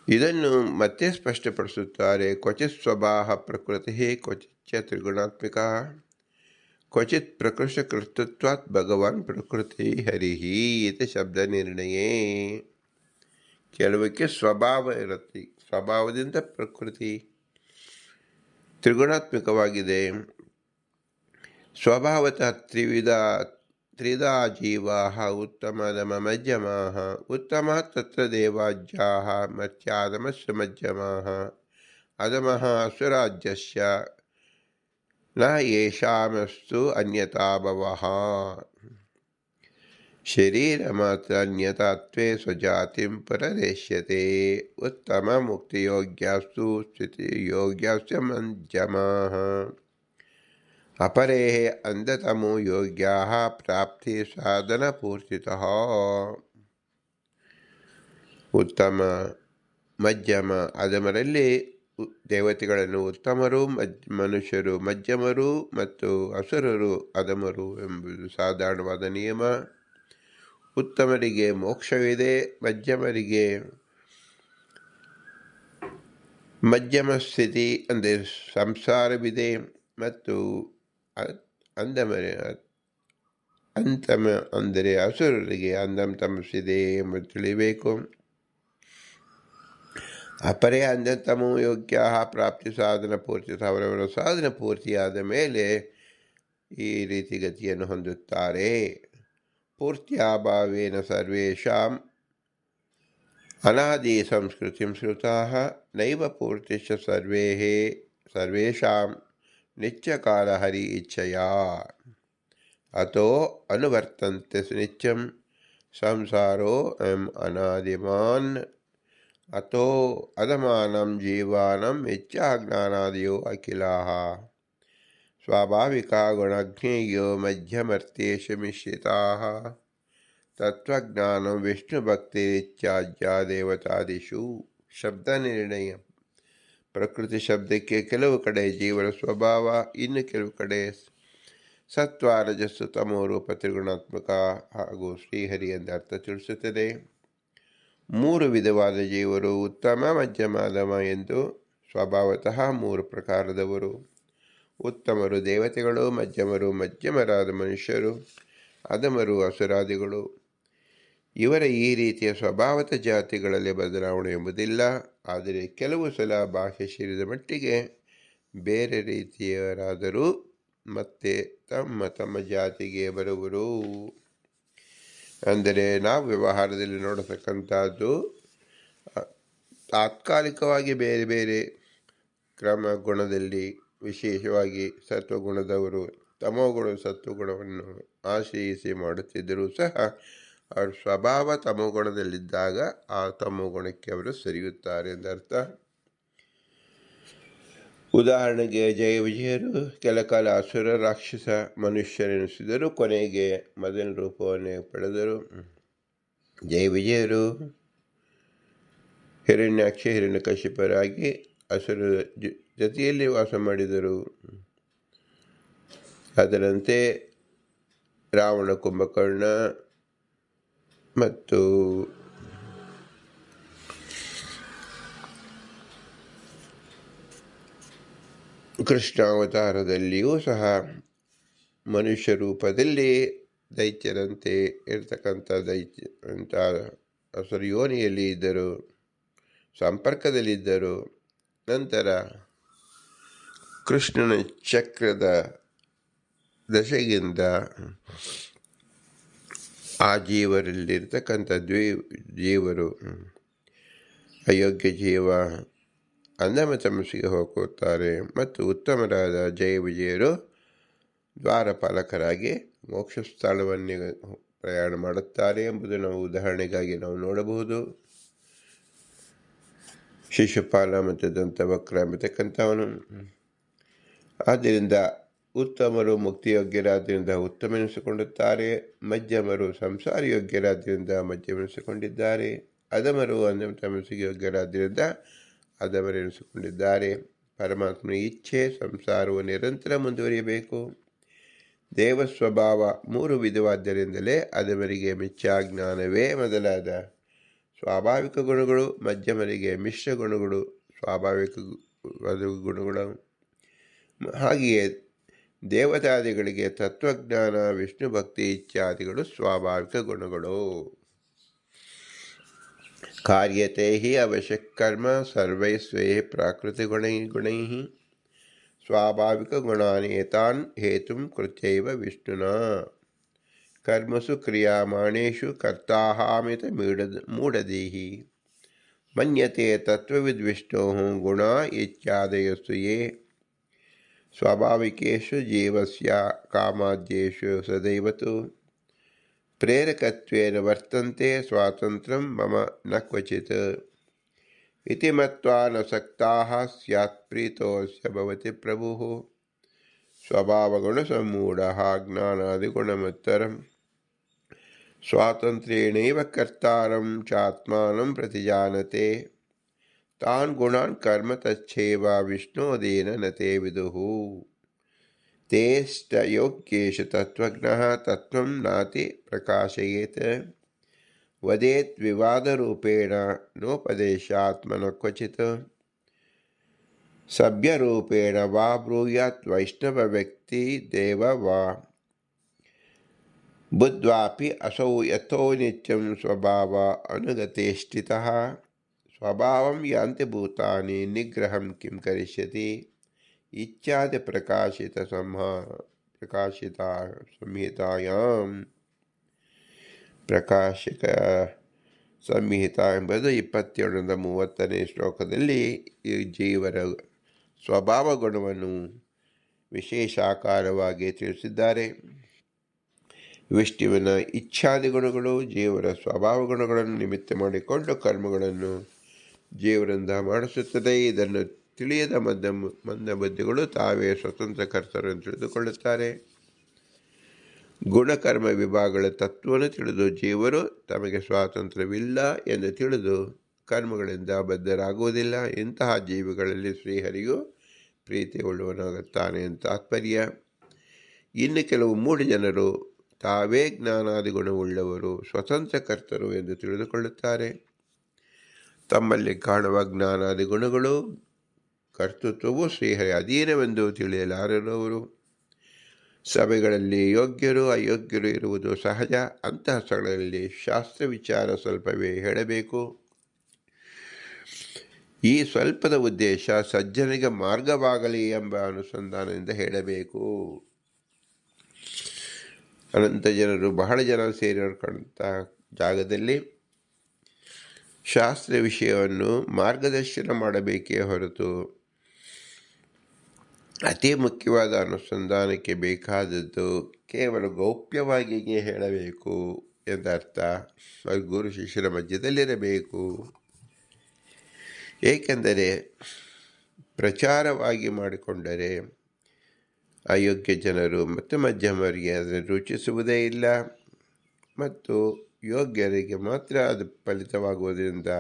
ಇದನ್ನು ಮತ್ತೆ ಸ್ಪಷ್ಟಪಡಿಸುತ್ತಾರೆ. ಕ್ವಚಿತ್ ಸ್ವಭಾವ ಪ್ರಕೃತಿ ಕ್ವಚಿತ್ ತ್ರಿಗುಣಾತ್ಮಿಕ ಕ್ವಚಿತ್ ಪ್ರಕೃತಿ ಕರ್ತೃತ್ವಾತ್ ಭಗವಾನ್ ಪ್ರಕೃತಿ ಹರಿಹಿ ಇದು ಶಬ್ದ ನಿರ್ಣಯೇ. ಕೆಲವಕ್ಕೆ ಸ್ವಭಾವ ಇರುತ್ತೆ, ಸ್ವಭಾವದಿಂದ ಪ್ರಕೃತಿ ತ್ರಿಗುಣಾತ್ಮಕವಾಗಿದೆ. ಸ್ವಭಾವತಃ ತ್ರಿಧಾ ಜೀವಾ ಉತ್ತಮಧಮ ಮಧ್ಯಮಾ. ಉತ್ತಮ ತತ್ರ ದೇವಾಜ್ಯಾಃ ಮರ್ತ್ಯಾಧಮಸ್ಯ ಮಧ್ಯಮಃ. ಅಧಮಃ ಅಸುರಾಜ್ಯಸ್ಯ ನ ಯೇಷಾಮಸ್ತು ಅನ್ಯತಾ ಭವಃ. ಶರೀರಮಾತ್ರ ಅನ್ಯತಾತ್ವೇ ಸ್ವಜಾತಿಂ ಪರದೇಶ್ಯತೆ. ಉತ್ತಮ ಮುಕ್ತಿಯೋಗ್ಯಾಸ್ತು ಸ್ಥಿತಿಯೋಗ್ಯಾಸ್ಯ ಮಧ್ಯಮಃ. ಅಪರೇ ಅಂಧತಮೋ ಯೋಗ್ಯಾಃ ಪ್ರಾಪ್ತಿ ಸಾಧನ ಪೂರ್ತಿತಃ. ಉತ್ತಮ ಮಧ್ಯಮ ಅಧಮರಲ್ಲಿ ದೇವತೆಗಳನ್ನು ಉತ್ತಮರು, ಮನುಷ್ಯರು ಮಧ್ಯಮರು ಮತ್ತು ಅಸುರರು ಅಧಮರು ಎಂಬುದು ಸಾಧಾರಣವಾದ ನಿಯಮ. ಉತ್ತಮರಿಗೆ ಮೋಕ್ಷವಿದೆ, ಮಧ್ಯಮರಿಗೆ ಮಧ್ಯಮ ಸ್ಥಿತಿ ಅಂದರೆ ಸಂಸಾರವಿದೆ, ಮತ್ತು ಅಂತಮ ಅಂದರೆ ಅಸುರರಿಗೆ ಅಂಧತಮಸ್ಸಿದೆ ಎಂಬುದು ತಿಳಿಬೇಕು. ಅಪರೇ ಅಂಧತಮೋ ಯೋಗ್ಯ ಪ್ರಾಪ್ತಿ ಸಾಧನ ಪೂರ್ತಿ. ಅವರವರ ಸಾಧನ ಪೂರ್ತಿಯಾದ ಮೇಲೆ ಈ ರೀತಿ ಗತಿಯನ್ನು ಹೊಂದುತ್ತಾರೆ. ಪೂರ್ತ್ಯಾಭಾವೇನ ಸರ್ವೇಷಾಂ ಅನಾದಿ ಸಂಸ್ಕೃತಿಂ ಶ್ರುತಾಃ ನೈವ ಪೂರ್ತಿಶ್ಚ ಸರ್ವೇಷಾಂ ನಿತ್ಯಕಾಲ ಹರಿ ಇಚ್ಛೆಯಾ. ಅತೋ ಅನುವರ್ತಂತೆ ನಿತ್ಯಂ ಸಂಸಾರೋ ಅನಾದಿಮಾನ್. ಅತೋ ಅಧಮಾನಂ ಜೀವಾನಂ ಇಚ್ಛಾಜ್ಞಾನಾದಿಯೋ ಅಖಿಲಾಃ. ಸ್ವಾಭಾವಿಕಾ ಗುಣಜ್ಞೇಯೋ ಮಧ್ಯಮರ್ಥೇಷು ಮಿಶ್ರಿತಾಃ. ತತ್ವಜ್ಞಾನಂ ವಿಷ್ಣುಭಕ್ತಿರಿತ್ಯಾಜ್ಯ ದೇವತಾದಿಷು. ಶಬ್ದ ನಿರ್ಣಯ. ಪ್ರಕೃತಿ ಶಬ್ದಕ್ಕೆ ಕೆಲವು ಕಡೆ ಜೀವನ ಸ್ವಭಾವ, ಇನ್ನು ಕೆಲವು ಕಡೆ ಸತ್ವ ರಜಸ್ಸು ತಮೋ ರೂಪ ತ್ರಿಗುಣಾತ್ಮಕ ಹಾಗೂ ಶ್ರೀಹರಿ ಎಂದ ಅರ್ಥ ತಿಳಿಸುತ್ತದೆ. ಮೂರು ವಿಧವಾದ ಜೀವರು ಉತ್ತಮ ಮಧ್ಯಮ ಅಧಮ ಎಂದು. ಸ್ವಭಾವತಃ ಮೂರು ಪ್ರಕಾರದವರು. ಉತ್ತಮರು ದೇವತೆಗಳು, ಮಧ್ಯಮರಾದ ಮನುಷ್ಯರು, ಅಧಮರು ಅಸುರಾದಿಗಳು. ಇವರ ಈ ರೀತಿಯ ಸ್ವಭಾವದ ಜಾತಿಗಳಲ್ಲಿ ಬದಲಾವಣೆ ಎಂಬುದಿಲ್ಲ. ಆದರೆ ಕೆಲವು ಸಲ ಬಾಹ್ಯ ಶರೀರದ ಮಟ್ಟಿಗೆ ಬೇರೆ ರೀತಿಯರಾದರೂ ಮತ್ತೆ ತಮ್ಮ ಜಾತಿಗೆ ಬರುವರು. ಅಂದರೆ ನಾವು ವ್ಯವಹಾರದಲ್ಲಿ ನೋಡತಕ್ಕಂಥದ್ದು ತಾತ್ಕಾಲಿಕವಾಗಿ ಬೇರೆ ಬೇರೆ ಕ್ರಮ ಗುಣದಲ್ಲಿ, ವಿಶೇಷವಾಗಿ ಸತ್ವಗುಣದವರು ತಮೋಗುಣ ಸತ್ವಗುಣವನ್ನು ಆಶ್ರಯಿಸಿ ಮಾಡುತ್ತಿದ್ದರೂ ಸಹ ಅವರ ಸ್ವಭಾವ ತಮೋಗುಣದಲ್ಲಿದ್ದಾಗ ಆ ತಮೋಗುಣಕ್ಕೆ ಅವರು ಸರಿಯುತ್ತಾರೆ ಎಂದರ್ಥ. ಉದಾಹರಣೆಗೆ ಜಯ ವಿಜಯರು ಕೆಲಕಾಲ ಅಸುರ ರಾಕ್ಷಸ ಮನುಷ್ಯರೆನಿಸಿದರು, ಕೊನೆಗೆ ಮೊದಲ ರೂಪವನ್ನೇ ಪಡೆದರು. ಜಯ ವಿಜಯರು ಹಿರಣ್ಯಾಕ್ಷ ಹಿರಣ್ಯಕಶಿಪರಾಗಿ ಅಸುರ ಜೊತೆಯಲ್ಲಿ ವಾಸ ಮಾಡಿದರು. ಅದರಂತೆ ರಾವಣ, ಕುಂಭಕರ್ಣ ಮತ್ತು ಕೃಷ್ಣಾವತಾರದಲ್ಲಿಯೂ ಸಹ ಮನುಷ್ಯ ರೂಪದಲ್ಲಿ ದೈತ್ಯರಂತೆ ಇರ್ತಕ್ಕಂಥ ಅಂತ ಹಸುರು ಯೋನಿಯಲ್ಲಿ ಇದ್ದರು, ಸಂಪರ್ಕದಲ್ಲಿದ್ದರು. ನಂತರ ಕೃಷ್ಣನ ಚಕ್ರದ ದಶೆಯಿಂದ ಆ ಜೀವರಲ್ಲಿರ್ತಕ್ಕಂಥ ಜೀವರು ಅಯೋಗ್ಯ ಜೀವ ಅಂಧಮ ತಮಸ್ಸಿಗೆ ಹೋಗುತ್ತಾರೆ ಮತ್ತು ಉತ್ತಮರಾದ ಜಯ ವಿಜಯರು ದ್ವಾರಪಾಲಕರಾಗಿ ಮೋಕ್ಷ ಸ್ಥಳವನ್ನೇ ಪ್ರಯಾಣ ಮಾಡುತ್ತಾರೆ ಎಂಬುದು ನಾವು ಉದಾಹರಣೆಗಾಗಿ ನಾವು ನೋಡಬಹುದು. ಶಿಶುಪಾಲ ಮತ್ತು ದಂತವಕ್ರ ಎಂಬತಕ್ಕಂಥವನು. ಆದ್ದರಿಂದ ಉತ್ತಮರು ಮುಕ್ತಿಯೋಗ್ಯರಾದ್ದರಿಂದ ಉತ್ತಮೆನಿಸಿಕೊಳ್ಳುತ್ತಾರೆ, ಮಧ್ಯಮರು ಸಂಸಾರ ಯೋಗ್ಯರಾದ್ದರಿಂದ ಮಧ್ಯಮೆನಿಸಿಕೊಂಡಿದ್ದಾರೆ, ಅಧಮರು ಅಂಧಮ ತಮಸ್ಸಿಗೆ ಯೋಗ್ಯರಾದ್ದರಿಂದ ಅಧಮರೆನಿಸಿಕೊಂಡಿದ್ದಾರೆ. ಪರಮಾತ್ಮನ ಇಚ್ಛೆ ಸಂಸಾರವು ನಿರಂತರ ಮುಂದುವರಿಯಬೇಕು. ದೇವ ಸ್ವಭಾವ 3 ವಿಧವಾದ್ದರಿಂದಲೇ ಅಧಮರಿಗೆ ಮಿಥ್ಯಾಜ್ಞಾನವೇ ಮೊದಲಾದ ಸ್ವಾಭಾವಿಕ ಗುಣಗಳು, ಮಧ್ಯಮರಿಗೆ ಮಿಶ್ರ ಗುಣಗಳು ಸ್ವಾಭಾವಿಕ ಗುಣಗಳು, ಹಾಗೆಯೇ ದೇವತಾದಿಗಳಿಗೆ ತತ್ವಜ್ಞಾನ, ವಿಷ್ಣು ಭಕ್ತಿ ಇತ್ಯಾದಿಗಳು ಸ್ವಾಭಾವಿಕ ಗುಣಗಳು. ಕಾರ್ಯತೆ ಹಿ ಅವಶ್ಯಕ ಕರ್ಮ ಸರ್ವೈ ಸ್ವೇ ಪ್ರಾಕೃತಿಗುಣೈ ಸ್ವಾಭಾವಿಕ ಗುಣಾನೇತಾನ್ ಹೇತುಂ ಕೃತ್ಯೈವ ವಿಷ್ಣುನಾ ಕರ್ಮಸು ಕ್ರಿಯಾಮಾಣೇಷು ಕರ್ತಾಹಾಮಿತ ಮೂಢದೇಹಿ ಮನ್ಯತೆ ತತ್ವವಿದ್ ವಿಷ್ಣೋಃ ಗುಣ ಇತ್ಯಾದಯಸ್ತು ಯೇ ಸ್ವಾಭಾವಿಕೇಷು ಜೀವಸ್ಯ ಕಾಮಾದ್ಯೇಷು ಸದೈವತು ಪ್ರೇರಕತ್ವೇನ ವರ್ತಂತೆ ಸ್ವಾತಂತ್ರ್ಯಂ ಮಮ ನ ಕ್ವಚಿತ್ ಇತಿ ಮತ್ವಾ ನ ಸಕ್ತಾಃ ಸ್ಯಾತ್ ಪ್ರೀತೋಸ್ಯ ಭವತಿ ಪ್ರಭುಃ ಸ್ವಭಾವಗುಣಸಮ್ಮೂಢಃ ಜ್ಞಾನಾದಿಗುಣಮತ್ತರಂ ಸ್ವಾತಂತ್ರ್ಯೇಣೈವ ಕರ್ತಾರಂ ಚಾತ್ಮಾನಂ ಪ್ರತಿಜಾನತೆ ತಾನ್ ಗುಣಾನ್ ಕರ್ಮ ತಚ್ಛೇವ ವಿಷ್ಣೋದೇನ ನ ತೇ ವಿದುಃ ತೇಷ್ಟ ಯೋಗ್ಯೇಷು ತತ್ವಜ್ಞಃ ತತ್ವಂ ನಾತಿ ಪ್ರಕಾಶಯೇತ್ ವದೇತ್ ವಿವಾದರೂಪೇಣ ನೋಪದೇಶಾತ್ಮನ ಕ್ವಚಿತ್ ಸಭ್ಯರೂಪೇಣ ವಾ ಬ್ರೂಯಾತ್ ವೈಷ್ಣವ ವ್ಯಕ್ತಿ ದೇವ ವಾ ಬುದ್ಧ್ವಾಪಿ ಅಸೌ ಯಥೋ ನಿತ್ಯಂ ಸ್ವಭಾವ ಅನುಗತೇಷ್ಟಿತಃ ಸ್ವಭಾವಂ ಯಾಂತಿ ಭೂತಾನಿ ನಿಗ್ರಹಂ ಕಿಂ ಕರಿಷ್ಯತಿ ಇತ್ಯಾದಿ ಪ್ರಕಾಶಿತ ಸಂಹಿತಾಯಾಂ ಪ್ರಕಾಶಕ ಸಂಹಿತಾ ಎಂಬುದು 27-30 ಶ್ಲೋಕದಲ್ಲಿ ಈ ಜೀವರ ಸ್ವಭಾವ ಗುಣವನ್ನು ವಿಶೇಷಾಕಾರವಾಗಿ ತಿಳಿಸಿದ್ದಾರೆ. ವಿಷ್ಣುವಿನ ಇಚ್ಛಾದಿ ಗುಣಗಳು ಜೀವರ ಸ್ವಭಾವ ಗುಣಗಳನ್ನು ನಿಮಿತ್ತ ಮಾಡಿಕೊಂಡು ಕರ್ಮಗಳನ್ನು ಜೀವರಿಂದ ಮಾಡಿಸುತ್ತದೆ. ಇದನ್ನು ತಿಳಿಯದ ಮಂದಬುದ್ಧಿಗಳು ತಾವೇ ಸ್ವತಂತ್ರ ಕರ್ತರನ್ನು ತಿಳಿದುಕೊಳ್ಳುತ್ತಾರೆ. ಗುಣಕರ್ಮ ವಿಭಾಗಗಳ ತತ್ವವನ್ನು ತಿಳಿದು ಜೀವರು ತಮಗೆ ಸ್ವಾತಂತ್ರ್ಯವಿಲ್ಲ ಎಂದು ತಿಳಿದು ಕರ್ಮಗಳಿಂದ ಬದ್ಧರಾಗುವುದಿಲ್ಲ. ಇಂತಹ ಜೀವಿಗಳಲ್ಲಿ ಶ್ರೀಹರಿಯು ಪ್ರೀತಿ ಉಳ್ಳವನಾಗುತ್ತಾನೆ ಅಂತ ತಾತ್ಪರ್ಯ. ಇನ್ನು ಕೆಲವು ಮೂಢ ಜನರು ತಾವೇ ಜ್ಞಾನಾದಿ ಗುಣವುಳ್ಳವರು, ಸ್ವತಂತ್ರ ಕರ್ತರು ಎಂದು ತಿಳಿದುಕೊಳ್ಳುತ್ತಾರೆ. ತಮ್ಮಲ್ಲಿ ಕಾಣುವ ಜ್ಞಾನಾದಿ ಗುಣಗಳು ಕರ್ತೃತ್ವವು ಶ್ರೀಹರಿ ಅಧೀನವೆಂದು ತಿಳಿಯಲಾರವರು. ಸಭೆಗಳಲ್ಲಿ ಯೋಗ್ಯರು ಅಯೋಗ್ಯರು ಇರುವುದು ಸಹಜ. ಅಂತಹ ಸ್ಥಳಗಳಲ್ಲಿ ಶಾಸ್ತ್ರ ವಿಚಾರ ಸ್ವಲ್ಪವೇ ಹೇಳಬೇಕು. ಈ ಸ್ವಲ್ಪದ ಉದ್ದೇಶ ಸಜ್ಜನಿಗೆ ಮಾರ್ಗವಾಗಲಿ ಎಂಬ ಅನುಸಂಧಾನದಿಂದ ಹೇಳಬೇಕು. ಅನಂತ ಜನರು ಬಹಳ ಜನ ಸೇರಿಕೊಂಡಂಥ ಜಾಗದಲ್ಲಿ ಶಾಸ್ತ್ರ ವಿಷಯವನ್ನು ಮಾರ್ಗದರ್ಶನ ಮಾಡಬೇಕೇ ಹೊರತು ಅತಿ ಮುಖ್ಯವಾದ ಅನುಸಂಧಾನಕ್ಕೆ ಬೇಕಾದದ್ದು ಕೇವಲ ಗೌಪ್ಯವಾಗಿಯೇ ಹೇಳಬೇಕು ಎಂದರ್ಥ. ಅದು ಗುರು ಶಿಷ್ಯರ ಮಧ್ಯದಲ್ಲಿರಬೇಕು. ಏಕೆಂದರೆ ಪ್ರಚಾರವಾಗಿ ಮಾಡಿಕೊಂಡರೆ ಅಯೋಗ್ಯ ಜನರು ಮತ್ತು ಮಧ್ಯಮರಿಗೆ ಅದನ್ನು ರುಚಿಸುವುದೇ ಇಲ್ಲ ಮತ್ತು ಯೋಗ್ಯರಿಗೆ ಮಾತ್ರ ಅದು ಫಲಿತವಾಗುವುದರಿಂದ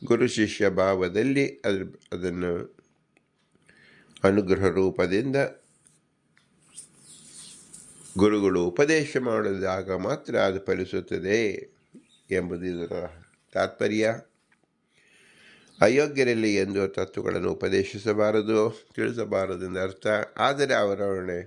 ಗುರು ಶಿಷ್ಯ ಭಾವದಲ್ಲಿ ಅದನ್ನು ಅನುಗ್ರಹ ರೂಪದಿಂದ ಗುರುಗಳು ಉಪದೇಶ ಮಾಡಿದಾಗ ಮಾತ್ರ ಅದು ಫಲಿಸುತ್ತದೆ ಎಂಬುದು ಇದರ ತಾತ್ಪರ್ಯ. ಅಯೋಗ್ಯರಲ್ಲಿ ಎಂದು ತತ್ವಗಳನ್ನು ಉಪದೇಶಿಸಬಾರದು, ತಿಳಿಸಬಾರದು ಎಂದು ಅರ್ಥ. ಆದರೆ ಅವರೊಡನೆ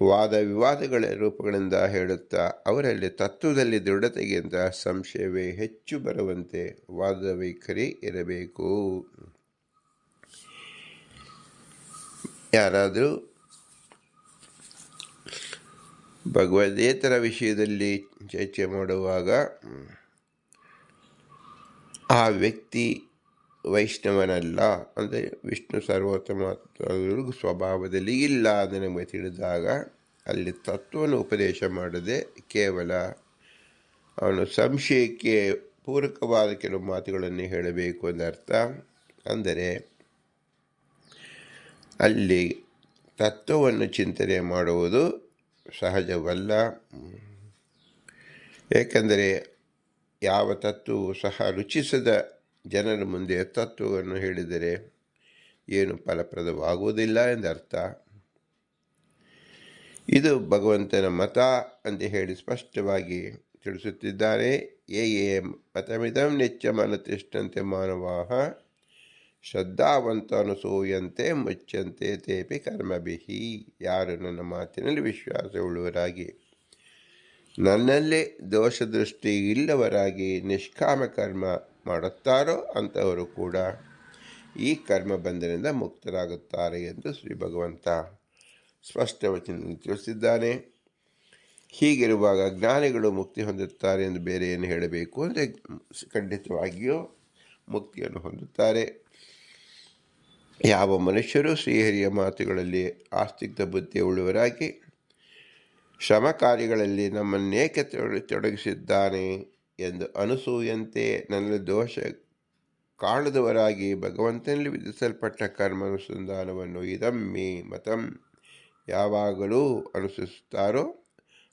ವಾದ ವಿವಾದಗಳ ರೂಪಗಳಿಂದ ಹೇಳುತ್ತಾ ಅವರಲ್ಲಿ ತತ್ವದಲ್ಲಿ ದೃಢತೆಗಿಂತ ಸಂಶಯವೇ ಹೆಚ್ಚು ಬರುವಂತೆ ವಾದದ ವೈಖರಿ ಇರಬೇಕು. ಯಾರಾದರೂ ಭಗವದೇತರ ವಿಷಯದಲ್ಲಿ ಚರ್ಚೆ ಮಾಡುವಾಗ ಆ ವ್ಯಕ್ತಿ ವೈಷ್ಣವನಲ್ಲ, ಅಂದರೆ ವಿಷ್ಣು ಸರ್ವೋತ್ತಮ ಸ್ವಭಾವದಲ್ಲಿ ಇಲ್ಲ ಅಂತ ನಮಗೆ ತಿಳಿದಾಗ ಅಲ್ಲಿ ತತ್ವವನ್ನು ಉಪದೇಶ ಮಾಡದೆ ಕೇವಲ ಅವನು ಸಂಶಯಕ್ಕೆ ಪೂರಕವಾದ ಕೆಲವು ಮಾತುಗಳನ್ನು ಹೇಳಬೇಕು ಎಂದರ್ಥ. ಅಂದರೆ ಅಲ್ಲಿ ತತ್ವವನ್ನು ಚಿಂತನೆ ಮಾಡುವುದು ಸಹಜವಲ್ಲ. ಏಕೆಂದರೆ ಯಾವ ತತ್ವವು ಸಹ ರುಚಿಸದ ಜನರ ಮುಂದೆ ತತ್ವವನ್ನು ಹೇಳಿದರೆ ಏನು ಫಲಪ್ರದವಾಗುವುದಿಲ್ಲ ಎಂದರ್ಥ. ಇದು ಭಗವಂತನ ಮತ ಅಂತ ಹೇಳಿ ಸ್ಪಷ್ಟವಾಗಿ ತಿಳಿಸುತ್ತಿದ್ದಾರೆ. ಯೇ ಮತಮಿದಂ ನಿತ್ಯಮನುತಿಷ್ಠಂತೆ ಮಾನವಾಃ ಶ್ರದ್ಧಾವಂತಾನುಸೂಯಂತೆ ಮುಚ್ಚಂತೆ ತೇಪಿ ಕರ್ಮಭಿಹಿ. ಯಾರು ನನ್ನ ಮಾತಿನಲ್ಲಿ ವಿಶ್ವಾಸವುಳ್ಳವರಾಗಿ ನನ್ನಲ್ಲೇ ದೋಷದೃಷ್ಟಿ ಇಲ್ಲವರಾಗಿ ನಿಷ್ಕಾಮ ಕರ್ಮ ಮಾಡುತ್ತಾರೋ ಅಂಥವರು ಕೂಡ ಈ ಕರ್ಮ ಬಂಧನದಿಂದ ಮುಕ್ತರಾಗುತ್ತಾರೆ ಎಂದು ಶ್ರೀ ಭಗವಂತ ಸ್ಪಷ್ಟವಚನ ತಿಳಿಸಿದ್ದಾನೆ. ಹೀಗಿರುವಾಗ ಜ್ಞಾನಿಗಳು ಮುಕ್ತಿ ಹೊಂದುತ್ತಾರೆ ಎಂದು ಬೇರೆ ಏನು ಹೇಳಬೇಕು ಅಂದರೆ ಖಂಡಿತವಾಗಿಯೂ ಮುಕ್ತಿಯನ್ನು ಹೊಂದುತ್ತಾರೆ. ಯಾವ ಮನುಷ್ಯರು ಶ್ರೀಹರಿಯ ಮಾತುಗಳಲ್ಲಿ ಆಸ್ತಿಕ್ತ ಬುದ್ಧಿ ಉಳ್ಳವರಾಗಿ ಶ್ರಮ ಕಾರ್ಯಗಳಲ್ಲಿ ನಮ್ಮನ್ನೇಕೆ ತೊಡಗಿಸಿದ್ದಾನೆ ಎಂದು ಅನುಸೂಯಂತೆ ನನ್ನಲ್ಲಿ ದೋಷ ಕಾಣದವರಾಗಿ ಭಗವಂತನಲ್ಲಿ ವಿಧಿಸಲ್ಪಟ್ಟ ಕರ್ಮಾನುಸಂಧಾನವನ್ನು ಇದಮ್ಮಿ ಮತಂ ಯಾವಾಗಲೂ ಅನುಸರಿಸುತ್ತಾರೋ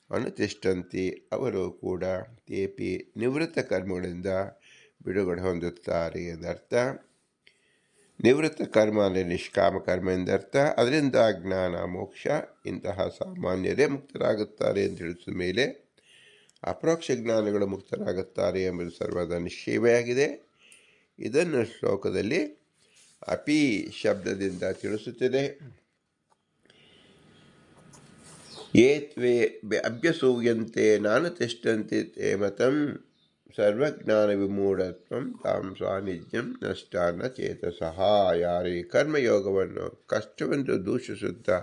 ಅನುತಿಷ್ಠಂತಿ ಅವರು ಕೂಡ ತೇಪಿ ನಿವೃತ್ತ ಕರ್ಮಗಳಿಂದ ಬಿಡುಗಡೆ ಹೊಂದುತ್ತಾರೆ ಎಂದರ್ಥ. ನಿವೃತ್ತ ಕರ್ಮ ಅಂದರೆ ನಿಷ್ಕಾಮ ಕರ್ಮ ಎಂದರ್ಥ. ಅದರಿಂದ ಜ್ಞಾನ ಮೋಕ್ಷ ಇಂತಹ ಸಾಮಾನ್ಯರೇ ಮುಕ್ತರಾಗುತ್ತಾರೆ ಎಂದು ತಿಳಿಸಿದ ಮೇಲೆ ಅಪರೋಕ್ಷ ಜ್ಞಾನಿಗಳು ಮುಕ್ತರಾಗುತ್ತಾರೆ ಎಂಬುದು ಸರ್ವದ ನಿಶ್ಚಯವೇ ಆಗಿದೆ. ಇದನ್ನು ಶ್ಲೋಕದಲ್ಲಿ ಅಪಿ ಶಬ್ದದಿಂದ ತಿಳಿಸುತ್ತದೆ. ಯೇ ತ್ವೇ ಅಭ್ಯಸೂಯಂತೆ ನಾನು ತಿಷ್ಠಂತಿ ತೇ ಮತಂ ಸರ್ವಜ್ಞಾನ ವಿಮೂಢತ್ವಂ ತಾಂ ಸಾನ್ನಿಧ್ಯಂ ನಷ್ಟಾನ ಚೇತಸಃ. ಯಾರು ಈ ಕರ್ಮಯೋಗವನ್ನು ಕಷ್ಟವೆಂದು ದೂಷಿಸುತ್ತಾ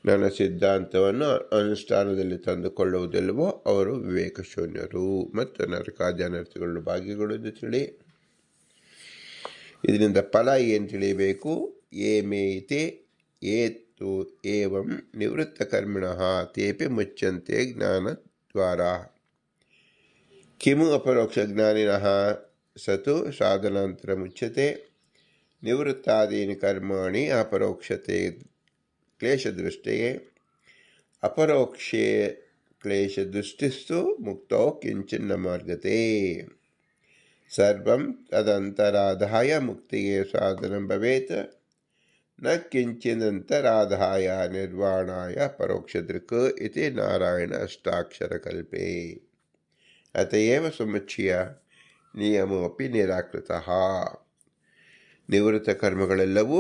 ನನ್ನ ಸಿದ್ಧಾಂತವನ್ನು ಅನುಷ್ಠಾನದಲ್ಲಿ ತಂದುಕೊಳ್ಳುವುದಿಲ್ಲವೋ ಅವರು ವಿವೇಕಶೂನ್ಯರು ಮತ್ತು ನರಕಾದಿ ಅನರ್ಥಗಳು ಭಾಗಿಗಳು ಎಂದು ತಿಳಿ. ಇದರಿಂದ ಫಲ ಏನು ತಿಳಿಯಬೇಕು? ಯೇ ಮೇತೆ ಏತು ಏವಂ ನಿವೃತ್ತ ಕರ್ಮಿಣಃ ತೇಪಿ ಮುಚ್ಚಂತೆ ಜ್ಞಾನದ್ವಾರ ಕಿಮು ಅಪರೋಕ್ಷ ಜ್ಞಾನಿನಃ ಸತು ಸಾಧನಾಂತರ ಮುಚ್ಯತೆ ನಿವೃತ್ತಾದೀನಿ ಕರ್ಮಾಣಿ ಅಪರೋಕ್ಷತೆ ಕ್ಲೇಶದೃಷ್ಟಯೇ ಅಪರೋಕ್ಷೇ ಕ್ಲೇಶದೃಷ್ಟಿಸ್ತು ಮುಕ್ತೋ ಕಿಂಚಿನ್ನ ಮಾರ್ಗತೆ ಸರ್ವಂ ತದಂತರಾಧಾಯ ಮುಕ್ತಿಗೆ ಸಾಧನಂ ಭವೇತ್ ನ ಕಿಂಚಿದಂತರಾಧಾಯ ನಿರ್ವಾಣಾಯ ಪರೋಕ್ಷದೃಕ್ ಇತಿ ನಾರಾಯಣ ಅಷ್ಟಾಕ್ಷರಕಲ್ಪೆ ಅತಯೇವ ಸಮುಚ್ಯ ನಿಯಮೋಪಿ ನಿರಾಕೃತಃ. ನಿವೃತ್ತ ಕರ್ಮಗಳೆಲ್ಲವೂ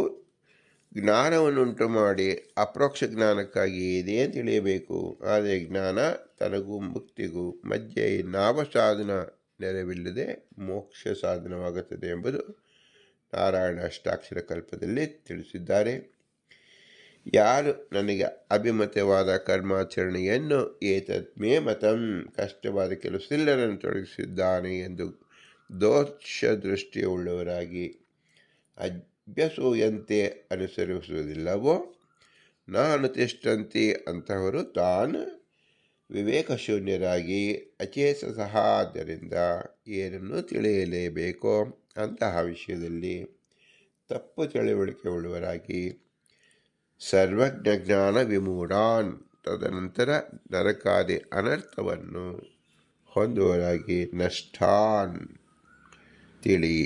ಜ್ಞಾನವನ್ನುಂಟು ಮಾಡಿ ಅಪರೋಕ್ಷ ಜ್ಞಾನಕ್ಕಾಗಿ ಇದೆ ಅಂತ ತಿಳಿಯಬೇಕು. ಆದರೆ ಜ್ಞಾನ ತನಗೂ ಮುಕ್ತಿಗೂ ಮಧ್ಯೆ ನಾವ ಸಾಧನ ನೆರವಿಲ್ಲದೆ ಮೋಕ್ಷ ಸಾಧನವಾಗುತ್ತದೆ ಎಂಬುದು ನಾರಾಯಣ ಅಷ್ಟಾಕ್ಷರ ಕಲ್ಪದಲ್ಲಿ ತಿಳಿಸಿದ್ದಾರೆ. ಯಾರು ನನಗೆ ಅಭಿಮತವಾದ ಕರ್ಮಾಚರಣೆಯನ್ನು ಏತತ್ಮೇ ಮತಂ ಕಷ್ಟವಾದ ಕೆಲಸವಿಲ್ಲರನ್ನು ತೊಡಗಿಸಿದ್ದಾನೆ ಎಂದು ದೋಷ ದೃಷ್ಟಿಯುಳ್ಳವರಾಗಿ ಅಭ್ಯಸೂಯಂತೆ ಅನುಸರಿಸುವುದಿಲ್ಲವೋ ನಾನು ತಿಷ್ಠಂತಿ ಅಂತಹವರು ತಾನು ವಿವೇಕಶೂನ್ಯರಾಗಿ ಅಚೇತಸಃ ಆದ್ದರಿಂದ ಏನನ್ನು ತಿಳಿಯಲೇಬೇಕೋ ಅಂತಹ ವಿಷಯದಲ್ಲಿ ತಪ್ಪು ತಿಳುವಳಿಕೆ ಉಳ್ಳವರಾಗಿ ಸರ್ವಜ್ಞ ಜ್ಞಾನ ವಿಮೂಢಾನ್ ತದನಂತರ ನರಕಾದಿ ಅನರ್ಥವನ್ನು ಹೊಂದುವರಾಗಿ ನಷ್ಟಾನ್ ತಿಳಿ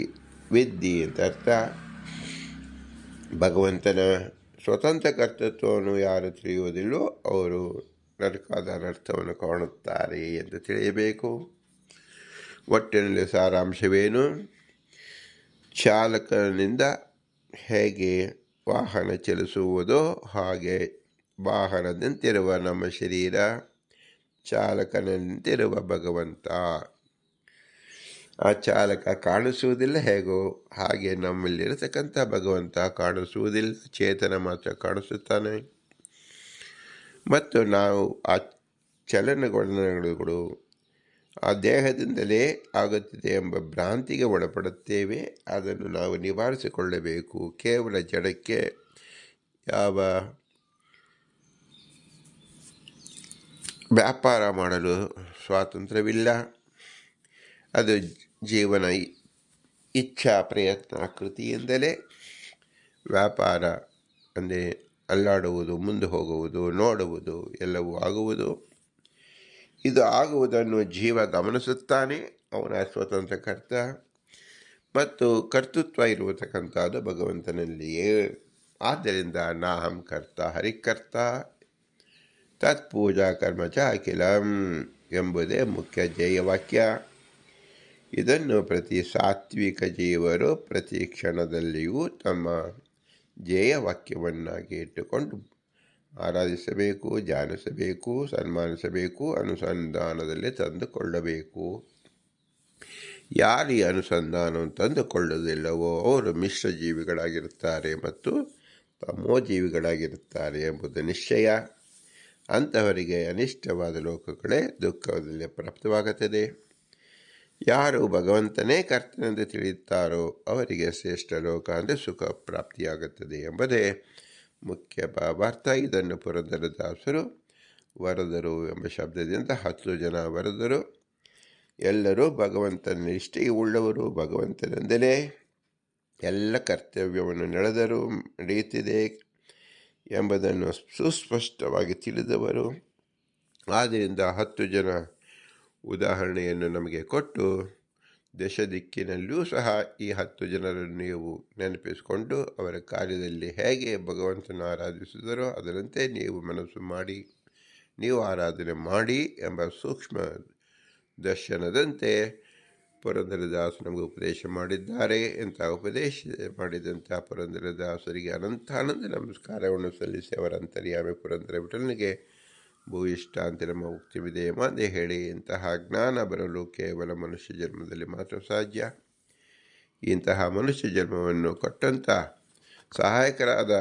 ವಿದ್ಯೆ ಅಂತ ಅರ್ಥ. ಭಗವಂತನ ಸ್ವತಂತ್ರ ಕರ್ತೃತ್ವವನ್ನು ಯಾರು ತಿಳಿಯುವುದಿಲ್ಲೋ ಅವರು ನರಕಾದ ಅನರ್ಥವನ್ನು ಕಾಣುತ್ತಾರೆ ಎಂದು ತಿಳಿಯಬೇಕು. ಒಟ್ಟಿನಲ್ಲಿ ಸಾರಾಂಶವೇನು? ಚಾಲಕನಿಂದ ಹೇಗೆ ವಾಹನ ಚಲಿಸುವುದೋ ಹಾಗೆ ವಾಹನದಂತಿರುವ ನಮ್ಮ ಶರೀರ, ಚಾಲಕನಂತಿರುವ ಭಗವಂತ. ಆ ಚಾಲಕ ಕಾಣಿಸುವುದಿಲ್ಲ ಹೇಗೋ ಹಾಗೆ ನಮ್ಮಲ್ಲಿರತಕ್ಕಂಥ ಭಗವಂತ ಕಾಣಿಸುವುದಿಲ್ಲ, ಚೇತನ ಮಾತ್ರ ಕಾಣಿಸುತ್ತಾನೆ. ಮತ್ತು ನಾವು ಆ ಚಲನವಲನಗಳು ಆ ದೇಹದಿಂದಲೇ ಆಗುತ್ತಿದೆ ಎಂಬ ಭ್ರಾಂತಿಗೆ ಒಳಪಡುತ್ತೇವೆ. ಅದನ್ನು ನಾವು ನಿವಾರಿಸಿಕೊಳ್ಳಬೇಕು. ಕೇವಲ ಜಡಕ್ಕೆ ಯಾವ ವ್ಯಾಪಾರ ಮಾಡಲು ಸ್ವಾತಂತ್ರ್ಯವಿಲ್ಲ. ಅದು ಜೀವನ ಇಚ್ಛಾ ಪ್ರಯತ್ನ ಕೃತಿಯಿಂದಲೇ ವ್ಯಾಪಾರ ಅಂದರೆ ಅಲ್ಲಾಡುವುದು, ಮುಂದೆ ಹೋಗುವುದು, ನೋಡುವುದು ಎಲ್ಲವೂ ಆಗುವುದು. ಇದು ಆಗುವುದನ್ನು ಜೀವ ಗಮನಿಸುತ್ತಾನೆ. ಅವನ ಸ್ವತಂತ್ರ ಕರ್ತ ಮತ್ತು ಕರ್ತೃತ್ವ ಇರುವತಕ್ಕಂಥದ್ದು ಭಗವಂತನಲ್ಲಿಯೇ. ಆದ್ದರಿಂದ ನಾಹಂ ಕರ್ತ ಹರಿಕರ್ತ ತತ್ಪೂಜಾ ಕರ್ಮ ಚ ಅಖಿಲಂ ಎಂಬುದೇ ಮುಖ್ಯ ಧ್ಯೇಯವಾಕ್ಯ. ಇದನ್ನು ಪ್ರತಿ ಸಾತ್ವಿಕ ಜೀವರು ಪ್ರತಿ ಕ್ಷಣದಲ್ಲಿಯೂ ತಮ್ಮ ಧ್ಯೇಯವಾಕ್ಯವನ್ನಾಗಿ ಇಟ್ಟುಕೊಂಡು ಆರಾಧಿಸಬೇಕು, ಧ್ಯಾನಿಸಬೇಕು, ಸನ್ಮಾನಿಸಬೇಕು, ಅನುಸಂಧಾನದಲ್ಲಿ ತಂದುಕೊಳ್ಳಬೇಕು. ಯಾರು ಈ ಅನುಸಂಧಾನವನ್ನು ತಂದುಕೊಳ್ಳುವುದಿಲ್ಲವೋ ಅವರು ಮಿಶ್ರ ಜೀವಿಗಳಾಗಿರುತ್ತಾರೆ ಮತ್ತು ತಮೋಜೀವಿಗಳಾಗಿರುತ್ತಾರೆ ಎಂಬುದು ನಿಶ್ಚಯ. ಅಂತಹವರಿಗೆ ಅನಿಷ್ಟವಾದ ಲೋಕಗಳೇ ದುಃಖದಲ್ಲಿ ಪ್ರಾಪ್ತವಾಗುತ್ತದೆ. ಯಾರು ಭಗವಂತನೇ ಕರ್ತನೆಂದು ತಿಳಿಯುತ್ತಾರೋ ಅವರಿಗೆ ಶ್ರೇಷ್ಠ ಲೋಕ ಅಂದರೆ ಸುಖ ಪ್ರಾಪ್ತಿಯಾಗುತ್ತದೆ ಎಂಬುದೇ ಮುಖ್ಯ ಭಾವಾರ್ಥ. ಇದನ್ನು ಪುರಂದರದಾಸರು ವರದರು ಎಂಬ ಶಬ್ದದಿಂದ 10 ಜನ ವರದರು ಎಲ್ಲರೂ ಭಗವಂತನ ನಿಷ್ಠೆಗೆ ಉಳ್ಳವರು. ಭಗವಂತನೆಂದಲೇ ಎಲ್ಲ ಕರ್ತವ್ಯವನ್ನು ನಡೆಯುತ್ತಿದೆ ಎಂಬುದನ್ನು ಸುಸ್ಪಷ್ಟವಾಗಿ ತಿಳಿದವರು. ಆದ್ದರಿಂದ 10 ಜನ ಉದಾಹರಣೆಯನ್ನು ನಮಗೆ ಕೊಟ್ಟು ದೇಶ ದಿಕ್ಕಿನಲ್ಲಿಯೂ ಸಹ ಈ 10 ಜನರನ್ನು ನೀವು ನೆನಪಿಸಿಕೊಂಡು ಅವರ ಕಾರ್ಯದಲ್ಲಿ ಹೇಗೆ ಭಗವಂತನ ಆರಾಧಿಸಿದರೋ ಅದರಂತೆ ನೀವು ಮನಸ್ಸು ಮಾಡಿ ನೀವು ಆರಾಧನೆ ಮಾಡಿ ಎಂಬ ಸೂಕ್ಷ್ಮ ದರ್ಶನದಂತೆ ಪುರಂದರದಾಸ ನಮಗೆ ಉಪದೇಶ ಮಾಡಿದ್ದಾರೆ. ಇಂಥ ಉಪದೇಶ ಮಾಡಿದಂಥ ಪುರಂದರದಾಸರಿಗೆ ಅನಂತಾನಂದ ನಮಸ್ಕಾರವನ್ನು ಸಲ್ಲಿಸಿ ಅವರ ಅಂತರ್ಯಾಮಿ ಪುರಂದರ ವಿಠಲನಿಗೆ ಭೂಯಿಷ್ಟಾಂತಿ ನಮ್ಮ ಮುಕ್ತಿವಿದೆ ಎಂದೇ ಹೇಳಿ, ಇಂತಹ ಜ್ಞಾನ ಬರಲು ಕೇವಲ ಮನುಷ್ಯ ಜನ್ಮದಲ್ಲಿ ಮಾತ್ರ ಸಾಧ್ಯ. ಇಂತಹ ಮನುಷ್ಯ ಜನ್ಮವನ್ನು ಕೊಟ್ಟಂಥ ಸಹಾಯಕರಾದ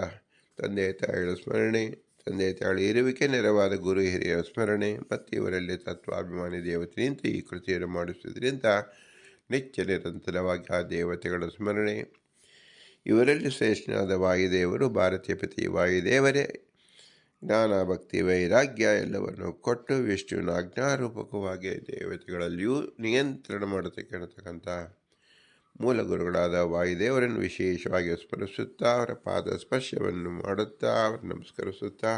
ತಂದೆ ತಾಯಿಗಳ ಸ್ಮರಣೆ, ತಂದೆ ತಾಯಿ ಇರುವಿಕೆ ನೆರವಾದ ಗುರು ಹಿರಿಯರ ಸ್ಮರಣೆ ಮತ್ತು ಇವರಲ್ಲಿ ತತ್ವಾಭಿಮಾನಿ ದೇವತೆ ನಿಂತು ಈ ಕೃತಿಯನ್ನು ಮಾಡಿಸುವುದರಿಂದ ನಿತ್ಯ ನಿರಂತರವಾಗಿ ಆ ದೇವತೆಗಳ ಸ್ಮರಣೆ. ಇವರಲ್ಲಿ ಶ್ರೇಷ್ಠನಾದ ವಾಯುದೇವರು ಭಾರತೀಯ ಪತಿ ವಾಯುದೇವರೇ ಜ್ಞಾನ ಭಕ್ತಿ ವೈರಾಗ್ಯ ಎಲ್ಲವನ್ನು ಕೊಟ್ಟು ವಿಷ್ಣುವಿನ ಆಜ್ಞಾರೂಪಕವಾಗಿ ದೇವತೆಗಳಲ್ಲಿಯೂ ನಿಯಂತ್ರಣ ಮಾಡತಕ್ಕಂಥ ಮೂಲ ಗುರುಗಳಾದ ವಾಯುದೇವರನ್ನು ವಿಶೇಷವಾಗಿ ಸ್ಮರಿಸುತ್ತಾ ಅವರ ಪಾದ ಸ್ಪರ್ಶವನ್ನು ಮಾಡುತ್ತಾ ನಮಸ್ಕರಿಸುತ್ತಾ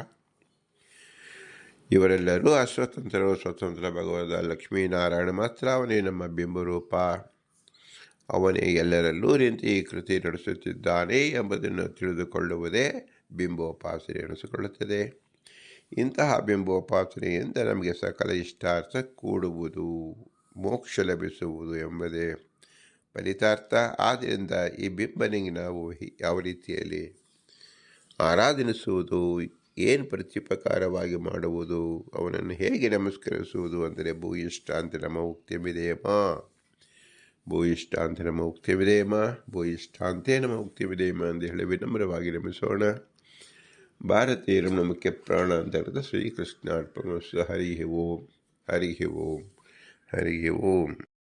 ಇವರೆಲ್ಲರೂ ಅಸ್ವತಂತ್ರರು, ಸ್ವತಂತ್ರ ಭಗವಾದ ಲಕ್ಷ್ಮೀನಾರಾಯಣ ಮಾತ್ರ ಅವನೇ ನಮ್ಮ ಬಿಂಬರೂಪ. ಅವನೇ ಎಲ್ಲರಲ್ಲೂ ನಿಂತು ಈ ಕೃತಿ ನಡೆಸುತ್ತಿದ್ದಾನೆ ಎಂಬುದನ್ನು ತಿಳಿದುಕೊಳ್ಳುವುದೇ ಬಿಂಬೋಪಾಸನೆ ಎನಿಸಿಕೊಳ್ಳುತ್ತದೆ. ಇಂತಹ ಬಿಂಬೋಪಾಸನೆಯಿಂದ ನಮಗೆ ಸಕಲ ಇಷ್ಟಾರ್ಥ ಕೂಡುವುದು, ಮೋಕ್ಷ ಲಭಿಸುವುದು ಎಂಬುದೇ ಫಲಿತಾರ್ಥ. ಆದ್ದರಿಂದ ಈ ಬಿಂಬನಿಗೆ ನಾವು ಯಾವ ರೀತಿಯಲ್ಲಿ ಆರಾಧನಿಸುವುದು, ಏನು ಪ್ರತ್ಯುಪಕಾರವಾಗಿ ಮಾಡುವುದು, ಅವನನ್ನು ಹೇಗೆ ನಮಸ್ಕರಿಸುವುದು ಅಂದರೆ ಭೂಯಿಷ್ಟಾಂತಿ ನಮ್ಮ ಮುಕ್ತಿವಿದೇಮ, ಭೂಯಿಷ್ಟಾಂತಿ ನಮ್ಮ ಮುಕ್ತಿವಿದೇಮ, ಭೂಯಿಷ್ಟಾಂತೇ ನಮ್ಮ ಮುಕ್ತಿವಿದೇಮ ಎಂದು ಹೇಳಿ ವಿನಮ್ರವಾಗಿ ನಮಿಸೋಣ. ಭಾರತೀಯರ ಮುಖ್ಯ ಪ್ರಾಣ ಅಂತರದ ಶ್ರೀಕೃಷ್ಣಾರ್ಪಣಮಸ್ತು. ಹರಿ ಓಂ, ಹರಿ ಓಂ, ಹರಿ ಓಂ.